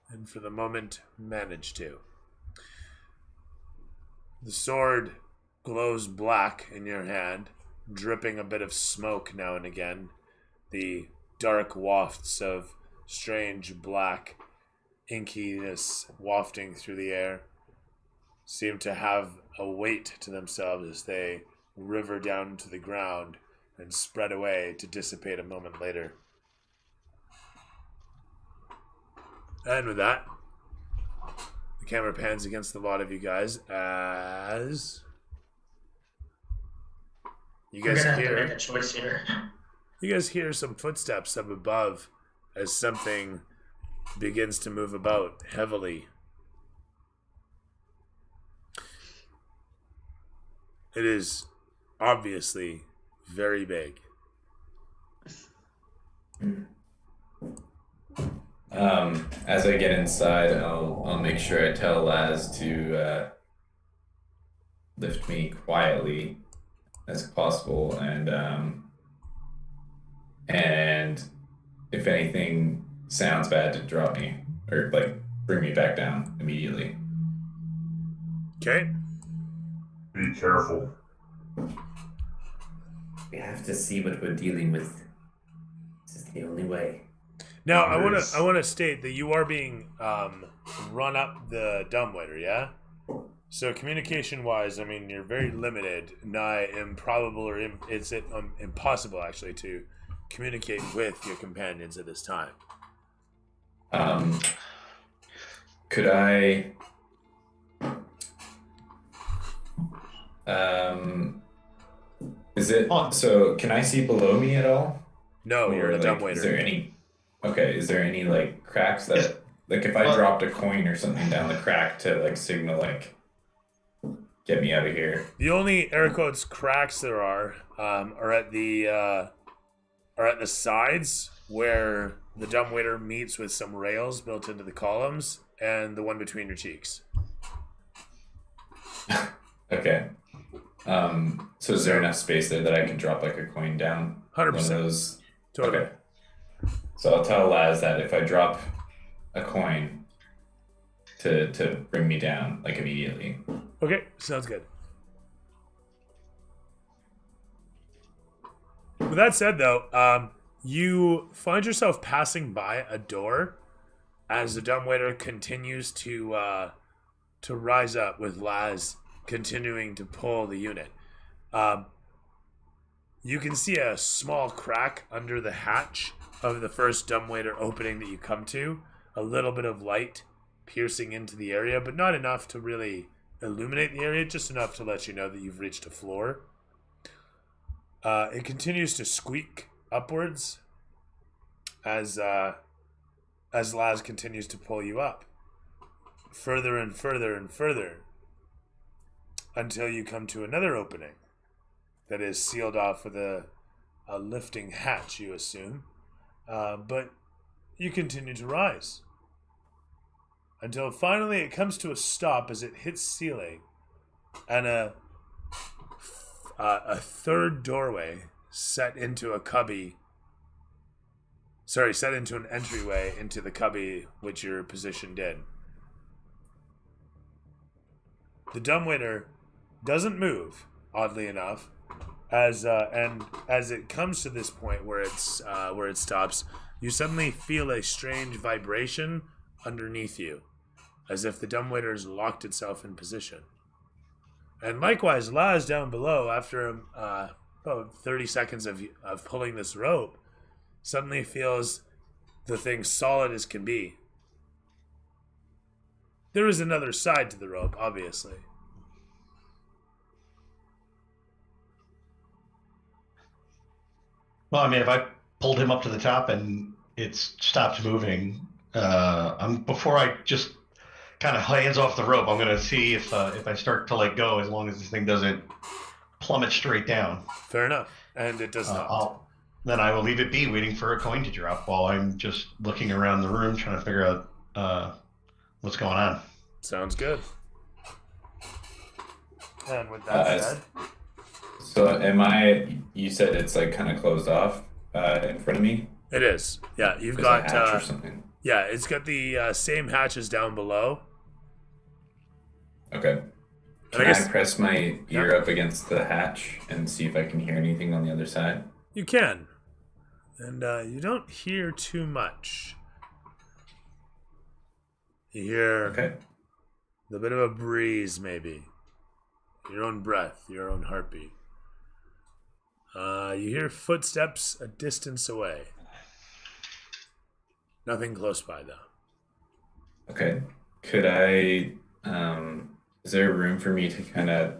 and for the moment, manage to. The sword glows black in your hand, dripping a bit of smoke now and again. The dark wafts of strange black inkiness wafting through the air seem to have a weight to themselves as they river down to the ground and spread away to dissipate a moment later. And with that, the camera pans against the lot of you guys as you guys We're gonna have to hear make a choice here. you guys hear some footsteps up above as something begins to move about heavily. It is obviously very big. As I get inside, I'll make sure I tell Laz to lift me quietly as possible, and if anything sounds bad, to drop me or bring me back down immediately. Okay. Be careful. We have to see what we're dealing with. This is the only way. Now I want to state that you are being run up the dumbwaiter, yeah? So communication wise, I mean, you're very limited, nigh improbable, or it's impossible actually to communicate with your companions at this time. Could I is it so can I see below me at all? No, you're in the dumbwaiter. Is there any cracks that if I dropped a coin or something down the crack to signal get me out of here? The only air quotes cracks there are at the sides where the dumbwaiter meets with some rails built into the columns, and the one between your cheeks. Okay. So is there enough space there that I can drop a coin down? 100%. One of those. Totally. Okay. So I'll tell Laz that if I drop a coin to bring me down immediately. Okay, sounds good. With that said, though, you find yourself passing by a door as the dumbwaiter continues to rise up, with Laz continuing to pull the unit. You can see a small crack under the hatch of the first dumbwaiter opening that you come to. A little bit of light piercing into the area, but not enough to really illuminate the area, just enough to let you know that you've reached a floor. It continues to squeak upwards as Laz continues to pull you up further and further and further until you come to another opening that is sealed off with a lifting hatch, you assume. But you continue to rise until finally it comes to a stop as it hits ceiling, and a third doorway set into an entryway into the cubby which you're positioned in. The dumbwaiter doesn't move, oddly enough, as it comes to this point where it stops. You suddenly feel a strange vibration underneath you, as if the dumbwaiter has locked itself in position. And likewise, Laz down below, after about 30 seconds of pulling this rope, suddenly feels the thing solid as can be. There is another side to the rope, obviously. Well, I mean, if I pulled him up to the top and it stopped moving, before I just kind of hands off the rope, I'm going to see if I start to let go, as long as this thing doesn't plummet straight down. Fair enough. And it does not. Then I will leave it be, waiting for a coin to drop while I'm just looking around the room, trying to figure out what's going on. Sounds good. And with that said... So you said it's like kind of closed off in front of me? It is. Yeah, you've There's got... a hatch or something. Yeah, it's got the same hatches down below. Okay. Can I press my ear up against the hatch and see if I can hear anything on the other side? You can. And you don't hear too much. You hear a bit of a breeze, maybe. Your own breath, your own heartbeat. You hear footsteps a distance away. Nothing close by, though. Okay. Could I... is there room for me to kind of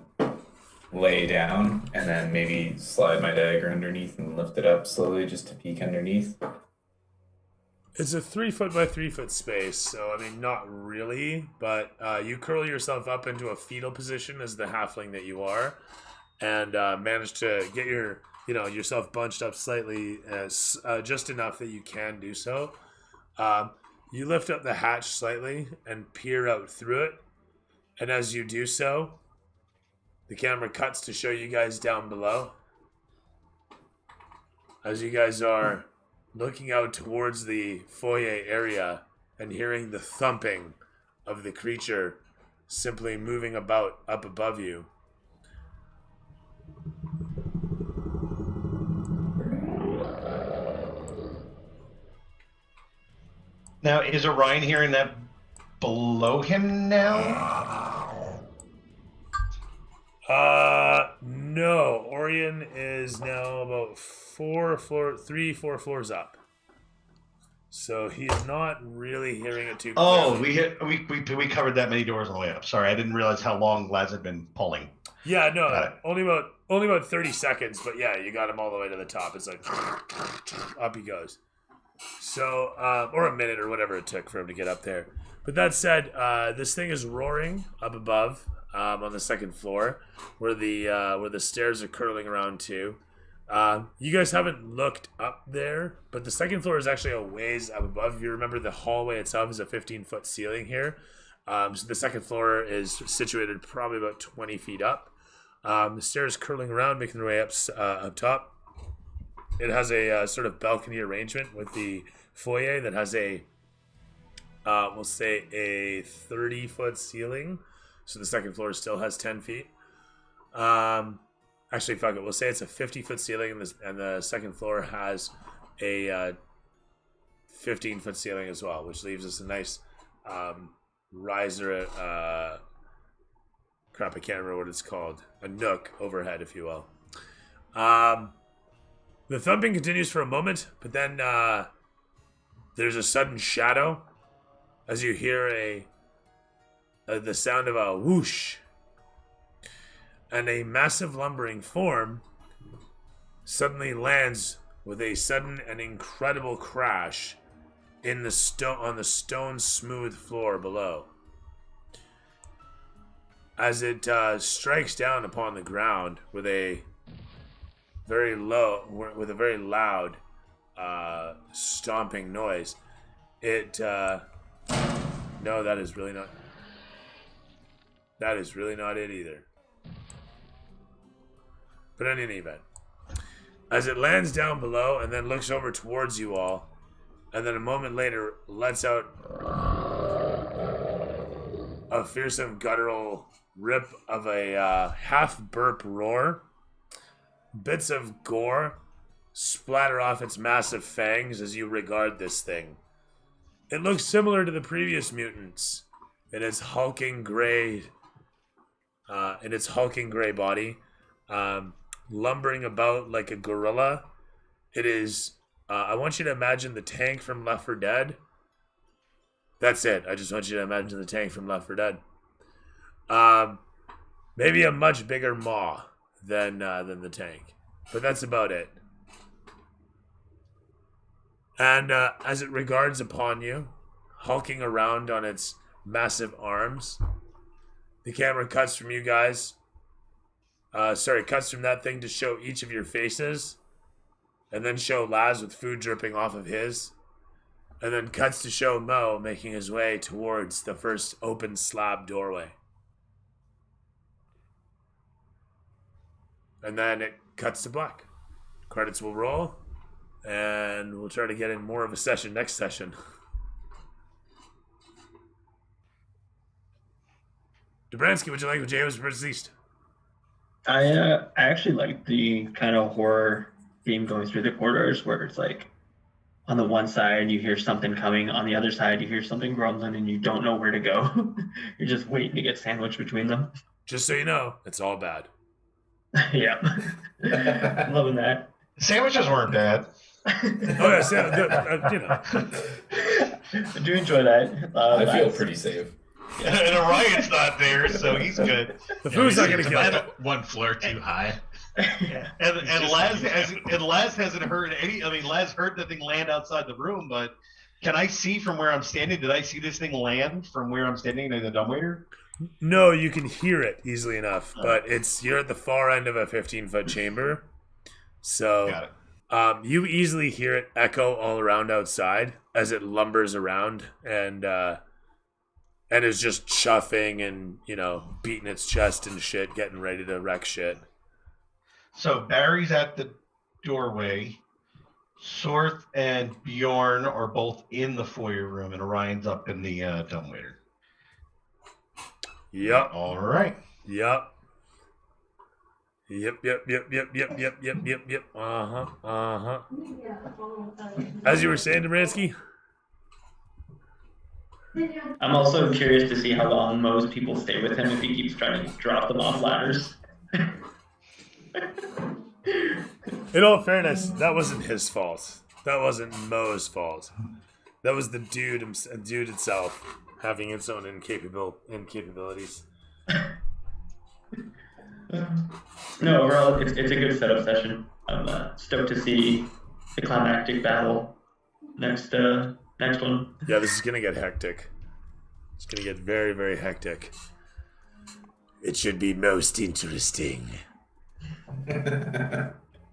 lay down and then maybe slide my dagger underneath and lift it up slowly just to peek underneath? It's a 3 foot by 3 foot space, so I mean, not really, but you curl yourself up into a fetal position as the halfling that you are, and manage to get yourself bunched up slightly, as just enough that you can do so. You lift up the hatch slightly and peer out through it, and as you do so, the camera cuts to show you guys down below. As you guys are looking out towards the foyer area and hearing the thumping of the creature simply moving about up above you. Now, is Orion hearing that below him now? No. Orion is now about 4 floors up. So he's not really hearing it too clearly. We covered that many doors on the way up. Sorry, I didn't realize how long Laz had been pulling. Yeah, no, only about 30 seconds, but yeah, you got him all the way to the top. It's like up he goes. So, or a minute or whatever it took for him to get up there. But that said, this thing is roaring up above on the second floor, where the stairs are curling around to. You guys haven't looked up there, but the second floor is actually a ways up above. If you remember, the hallway itself is a 15-foot ceiling here. So the second floor is situated probably about 20 feet up. The stairs curling around, making their way up top. It has a sort of balcony arrangement with the foyer that has we'll say a 30-foot ceiling. So the second floor still has 10 feet. Actually, fuck it. We'll say it's a 50-foot ceiling, and the second floor has a 15-foot ceiling as well, which leaves us a nice riser. Crap, I can't remember what it's called. A nook overhead, if you will. The thumping continues for a moment, but then there's a sudden shadow as you hear the sound of a whoosh, and a massive lumbering form suddenly lands with a sudden and incredible crash on the stone smooth floor below. As it strikes down upon the ground with a very loud stomping noise, no, that is really not it either. But in any event, as it lands down below and then looks over towards you all, and then a moment later lets out a fearsome guttural rip of a half burp roar, bits of gore splatter off its massive fangs as you regard this thing. It looks similar to the previous mutants in its hulking gray body, lumbering about like a gorilla. It is. I want you to imagine the tank from Left 4 Dead. That's it. I just want you to imagine the tank from Left 4 Dead. Maybe a much bigger maw than the tank, but that's about it. And as it regards upon you, hulking around on its massive arms, the camera cuts from you guys. Cuts from that thing to show each of your faces, and then show Laz with food dripping off of his, and then cuts to show Mo making his way towards the first open slab doorway. And then it cuts to black. Credits will roll, and we'll try to get in more of a session next session. Dobransky, would you like what Jay was released? I actually like the kind of horror theme going through the corridors where it's like on the one side you hear something coming, on the other side you hear something grumbling, and you don't know where to go. You're just waiting to get sandwiched between them. Just so you know, it's all bad. Yeah. Loving that. Sandwiches weren't bad. Oh yeah, you know. I do enjoy that. I feel pretty safe. And Orion's not there, so he's good. The food's not gonna kill him. One floor too high. Yeah. And Laz hasn't heard any. I mean, Laz heard the thing land outside the room, but can I see from where I'm standing? Did I see this thing land from where I'm standing in the dumbwaiter? No, you can hear it easily enough, but you're at the far end of a 15-foot chamber, so Got it. You easily hear it echo all around outside as it lumbers around and is just chuffing and beating its chest and shit, getting ready to wreck shit. So Barry's at the doorway. Sorth and Bjorn are both in the foyer room, and Orion's up in the dumbwaiter. Yep. All right. Yep. As you were saying, Dobransky? I'm also curious to see how long most people stay with him if he keeps trying to drop them off ladders. In all fairness, that wasn't his fault. That wasn't Mo's fault. That was the dude itself having its own incapabilities. No, overall, it's a good setup session. I'm stoked to see the climactic battle next one. Yeah, this is gonna get hectic. It's gonna get very, very hectic. It should be most interesting.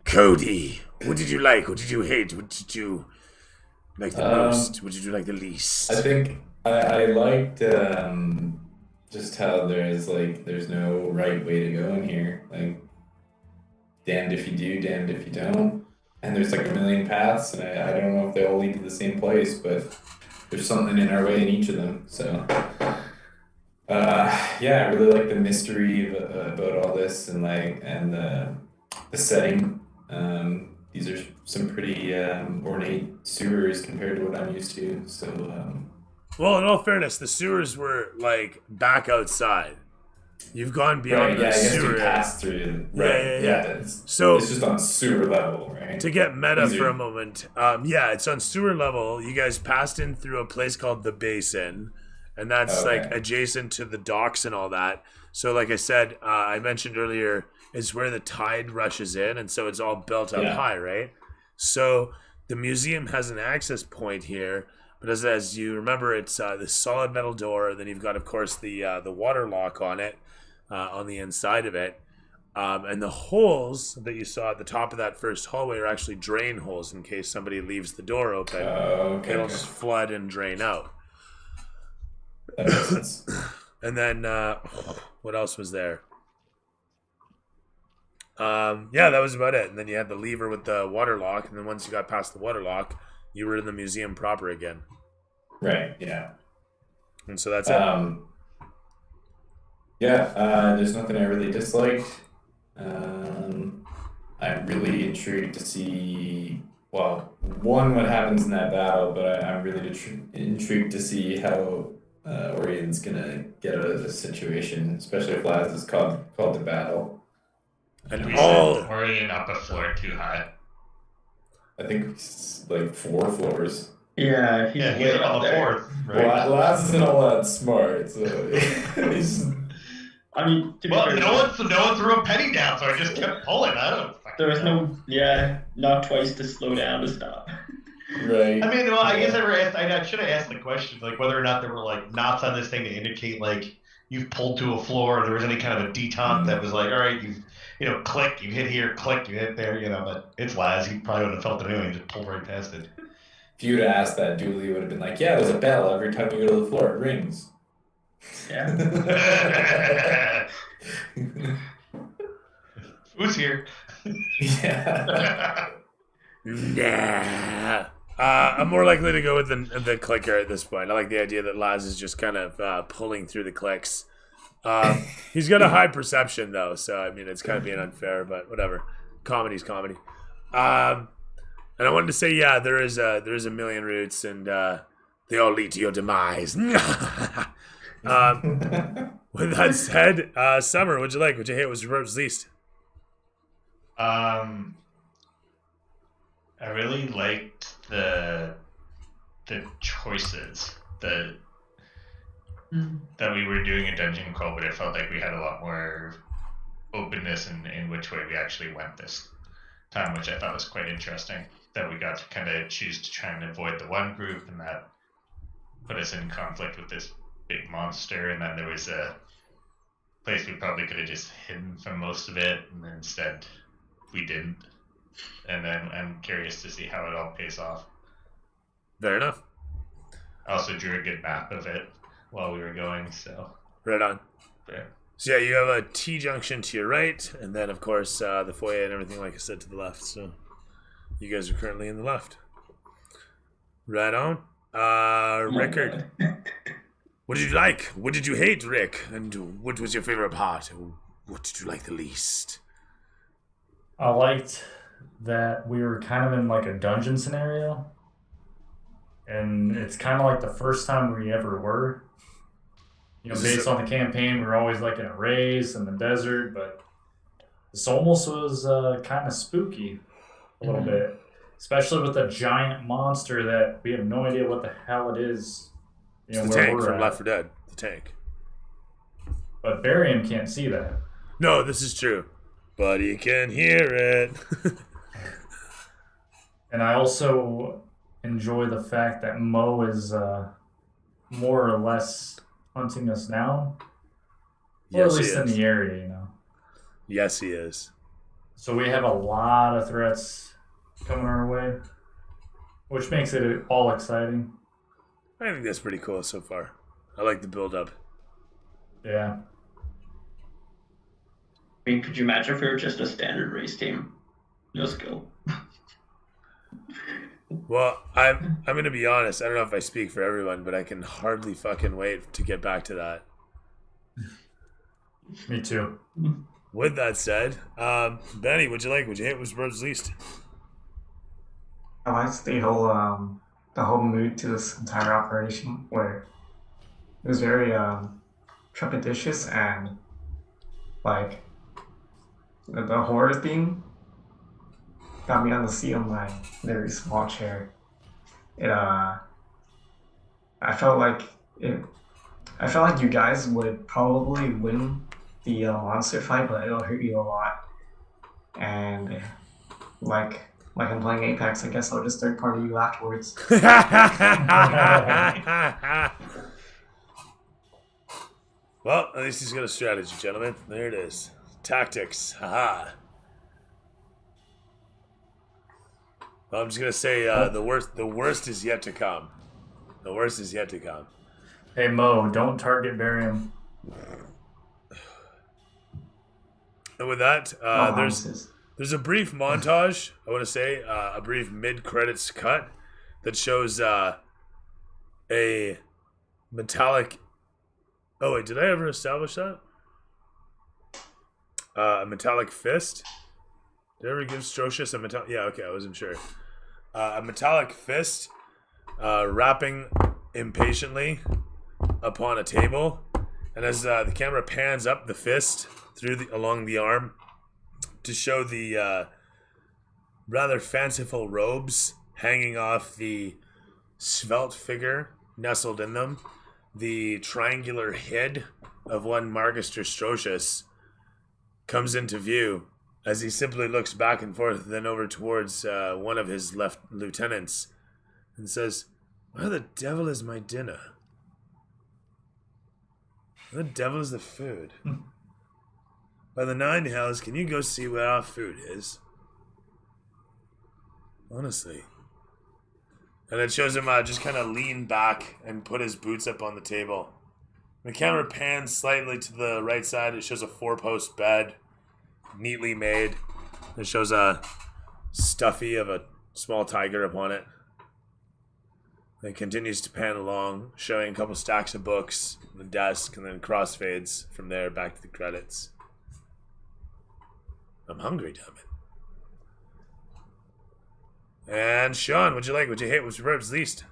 Cody, what did you like? What did you hate? What did you like the most? What did you like the least? I think I liked just how there's no right way to go in here. Like, damned if you do, damned if you don't. And there's like a million paths, and I don't know if they all lead to the same place, but there's something in our way in each of them. So, I really like the mystery about all this, and the setting. These are some pretty ornate sewers compared to what I'm used to. So, Well, in all fairness, the sewers were like back outside. You've gone beyond right, the yeah, I guess sewer. we passed through. Yeah, Right, yeah, yeah. yeah. It's, So it's just on sewer level, right? to get meta These for are- a moment, yeah, it's on sewer level. You guys passed in through a place called the Basin, and that's Okay. like adjacent to the docks and all that. So, like I said, I mentioned earlier, is where the tide rushes in, and so it's all built up Yeah. high, right? So the museum has an access point here, but as you remember, it's the solid metal door. Then you've got, of course, the water lock on it, on the inside of it. And the holes that you saw at the top of that first hallway are actually drain holes in case somebody leaves the door open. Okay. It'll just flood and drain out. That makes sense. And then, what else was there? Yeah, that was about it. And then you had the lever with the water lock. And then once you got past the water lock, you were in the museum proper again. Right, yeah. And so that's it. There's nothing I really disliked. I'm really intrigued to see, well, one, what happens in that battle, but I'm really intrigued to see how Orion's gonna get out of this situation, especially if Laz is called to battle. And We all sent Orion up a floor too high. I think it's like 4 floors. Yeah, Yeah, he's way on up the there. fourth, right? Well, Laz isn't all that smart, so he's... I mean, to be Well, fair, no one threw a penny down, so I just kept pulling. I don't fucking there was know. not twice to slow down to stop. Right. I mean, well, I guess I should have asked the question, like whether or not there were like knots on this thing to indicate like you've pulled to a floor, or there was any kind of a detente that was like, all right, click, you hit here, click, you hit there, but it's Laz. He probably wouldn't have felt it anyway. He just pulled right past it. If you would have asked that, Dooley would have been like, yeah, there's a bell every time you go to the floor. It rings. Yeah. Who's here? Yeah. Nah. I'm more likely to go with the clicker at this point. I like the idea that Laz is just kind of pulling through the clicks. He's got a high perception, though, so I mean, it's kind of being unfair, but whatever. Comedy's comedy. And I wanted to say, yeah, there is a million routes, and they all lead to your demise. With that said, Summer, what'd you like? What'd you hate? What's your least? I really liked the choices that we were doing a dungeon crawl, but it felt like we had a lot more openness in which way we actually went this time, which I thought was quite interesting. That we got to kind of choose to try and avoid the one group, and that put us in conflict with this big monster. And then there was a place we probably could have just hidden from most of it, and instead we didn't. And then I'm curious to see how it all pays off. Fair enough. I also drew a good map of it while we were going, so. Right on. Fair. So yeah, you have a T-junction to your right, and then, of course, the foyer and everything, like I said, to the left. So you guys are currently in the left. Right on. Rickard. What did you like? What did you hate, Rick? And what was your favorite part? What did you like the least? I liked that we were kind of in like a dungeon scenario. And it's kind of like the first time we ever were. Based on the campaign, we were always like in a race in the desert, but this almost was kind of spooky a little bit. Especially with a giant monster that we have no idea what the hell it is. It's the tank from Left 4 Dead. The tank. But Barium can't see that. No, this is true. But he can hear it. And I also enjoy the fact that Mo is more or less hunting us now. Or Yes, at least he in is. the area, Yes, he is. So we have a lot of threats coming our way, which makes it all exciting. I think that's pretty cool so far. I like the build-up. Yeah. I mean, could you imagine if we were just a standard race team? No skill. Well, I'm gonna be honest. I don't know if I speak for everyone, but I can hardly fucking wait to get back to that. Me too. with that said, Benny, would you hit with birds least? I liked the whole mood to this entire operation where it was very trepidatious and like the horror theme got me on the seat of my very small chair. It I felt like it. I felt like you guys would probably win the monster fight, but it'll hurt you a lot. And like I'm playing Apex, I guess I'll just third party you afterwards. Well, at least he's got a strategy, gentlemen. There it is. Tactics. Haha. Well, I'm just gonna say the worst is yet to come. The worst is yet to come. Hey Mo, don't target barium. And with that, there's a brief montage. I want to say a brief mid-credits cut that shows a metallic. Oh wait, did I ever establish that? A metallic fist. Did I ever give Strocius a metallic? Yeah, okay, I wasn't sure. A metallic fist rapping impatiently upon a table, and as the camera pans up the fist along the arm to show the rather fanciful robes hanging off the svelte figure nestled in them, the triangular head of one Margister Strocius comes into view as he simply looks back and forth, then over towards one of his left lieutenants and says, "Where the devil is my dinner? Where the devil is the food? By the 9 hells, can you go see where our food is? Honestly." And it shows him just kind of lean back and put his boots up on the table. The camera pans slightly to the right side. It shows a 4-post bed, neatly made. It shows a stuffy of a small tiger upon it. It continues to pan along, showing a couple stacks of books on the desk, and then crossfades from there back to the credits. I'm hungry, damn it. And Sean, what'd you like? What'd you hate? What's your verbs least?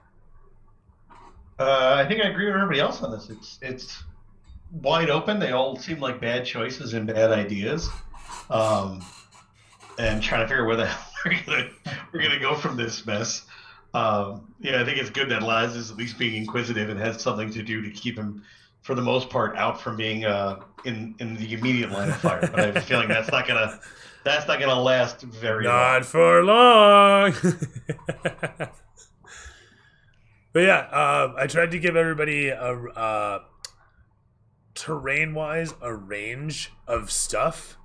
I think I agree with everybody else on this. It's wide open. They all seem like bad choices and bad ideas. And trying to figure where the hell we're gonna go from this mess. I think it's good that Laz is at least being inquisitive and has something to do to keep him, for the most part, out from being in the immediate line of fire. But I have a feeling that's not gonna last very long. Not for long. But yeah, I tried to give everybody a terrain-wise a range of stuff.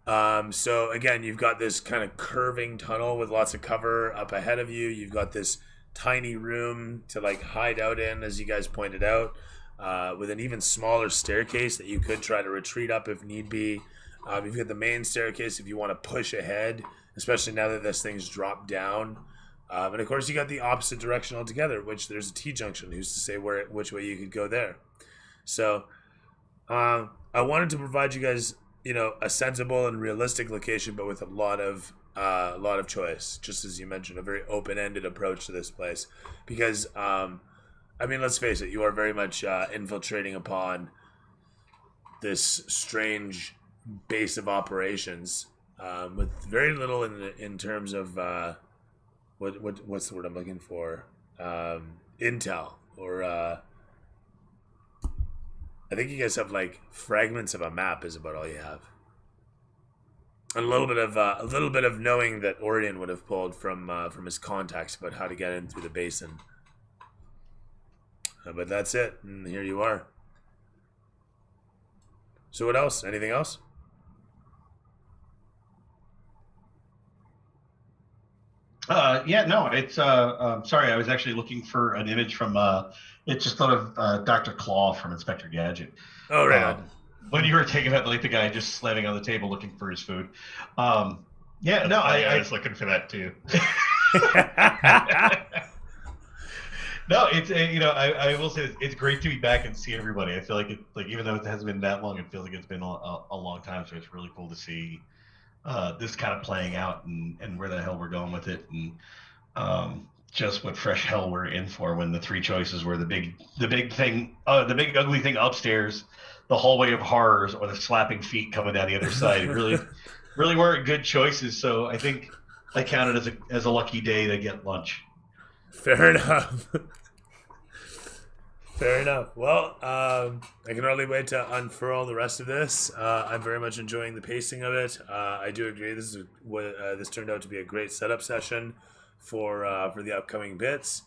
So again, you've got this kind of curving tunnel with lots of cover up ahead of you. You've got this tiny room to like hide out in, as you guys pointed out, with an even smaller staircase that you could try to retreat up if need be. You've got the main staircase if you want to push ahead, especially now that this thing's dropped down. And of course, you got the opposite direction altogether, which there's a T-junction. Who's to say which way you could go there? So I wanted to provide you guys, a sensible and realistic location, but with a lot of choice. Just as you mentioned, a very open-ended approach to this place, because let's face it, you are very much infiltrating upon this strange base of operations with very little in terms of what's the word I'm looking for, intel, or I think you guys have like fragments of a map is about all you have, and a little bit of knowing that Orion would have pulled from his contacts about how to get in through the basin. But that's it, and here you are. So what else? Anything else? It's sorry, I was actually looking for an image from it just thought of Dr. Claw from Inspector Gadget. Oh, right. When you were taking that, like the guy just slamming on the table looking for his food. I was looking for that too. No, it's I will say it's great to be back and see everybody. I feel like even though it hasn't been that long, it feels like it's been a long time. So it's really cool to see this kind of playing out and where the hell we're going with it, and just what fresh hell we're in for when the three choices were the big thing, the big ugly thing upstairs, the hallway of horrors, or the slapping feet coming down the other side. It really weren't good choices. So I think I counted as a lucky day to get lunch. Fair enough. Fair enough. Well, I can hardly wait to unfurl the rest of this. I'm very much enjoying the pacing of it. I do agree. This turned out to be a great setup session for the upcoming bits,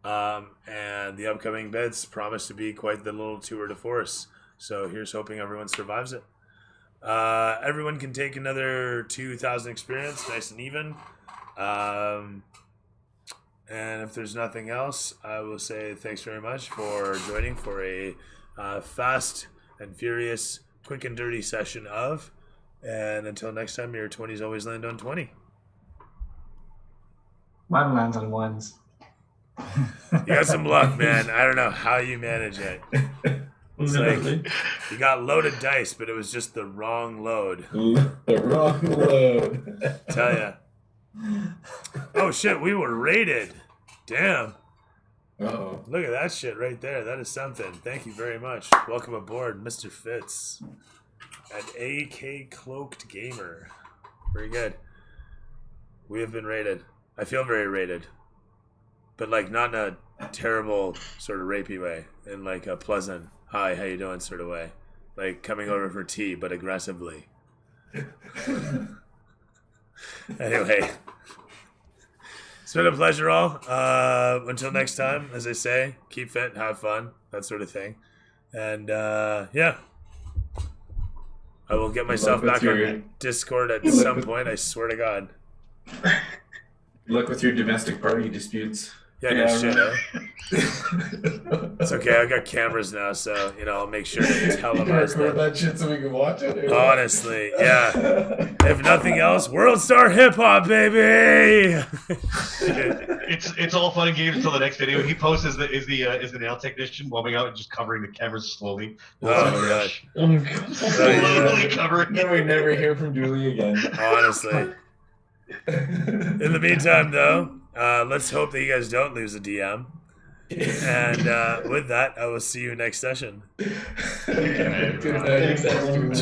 and the upcoming bits promise to be quite the little tour de force. So here's hoping everyone survives it. Everyone can take another 2,000 experience, nice and even. And if there's nothing else, I will say thanks very much for joining for a fast and furious, quick and dirty session of. And until next time, your 20s always land on 20. Mine lands on ones. You got some luck, man. I don't know how you manage it. It's like you got loaded dice, but it was just the wrong load. The wrong load. Tell ya. Oh shit, we were raided. Damn. Uh-oh. Look at that shit right there. That is something. Thank you very much. Welcome aboard, Mr. Fitz. An AK Cloaked Gamer. Very good. We have been raided. I feel very raided. But like not in a terrible sort of rapey way. In like a pleasant, hi, how you doing sort of way. Like coming over for tea, but aggressively. Anyway. It's been a pleasure, all. Until next time, as I say, keep fit, have fun, that sort of thing. And, yeah. I will get myself back on Discord at some point, I swear to God. Good luck with your domestic party disputes. Yeah, no shit, eh? It's okay, I got cameras now, so, I'll make sure to televise record that shit so we can watch it? Honestly, yeah. If nothing else, World Star Hip Hop, baby! It's all fun and games until the next video. He posts as the nail technician warming up and just covering the cameras slowly. Oh my gosh. Slowly covering. Then we never hear from Julie again. Honestly. In the meantime, though, let's hope that you guys don't lose a DM. And with that, I will see you next session. Good night.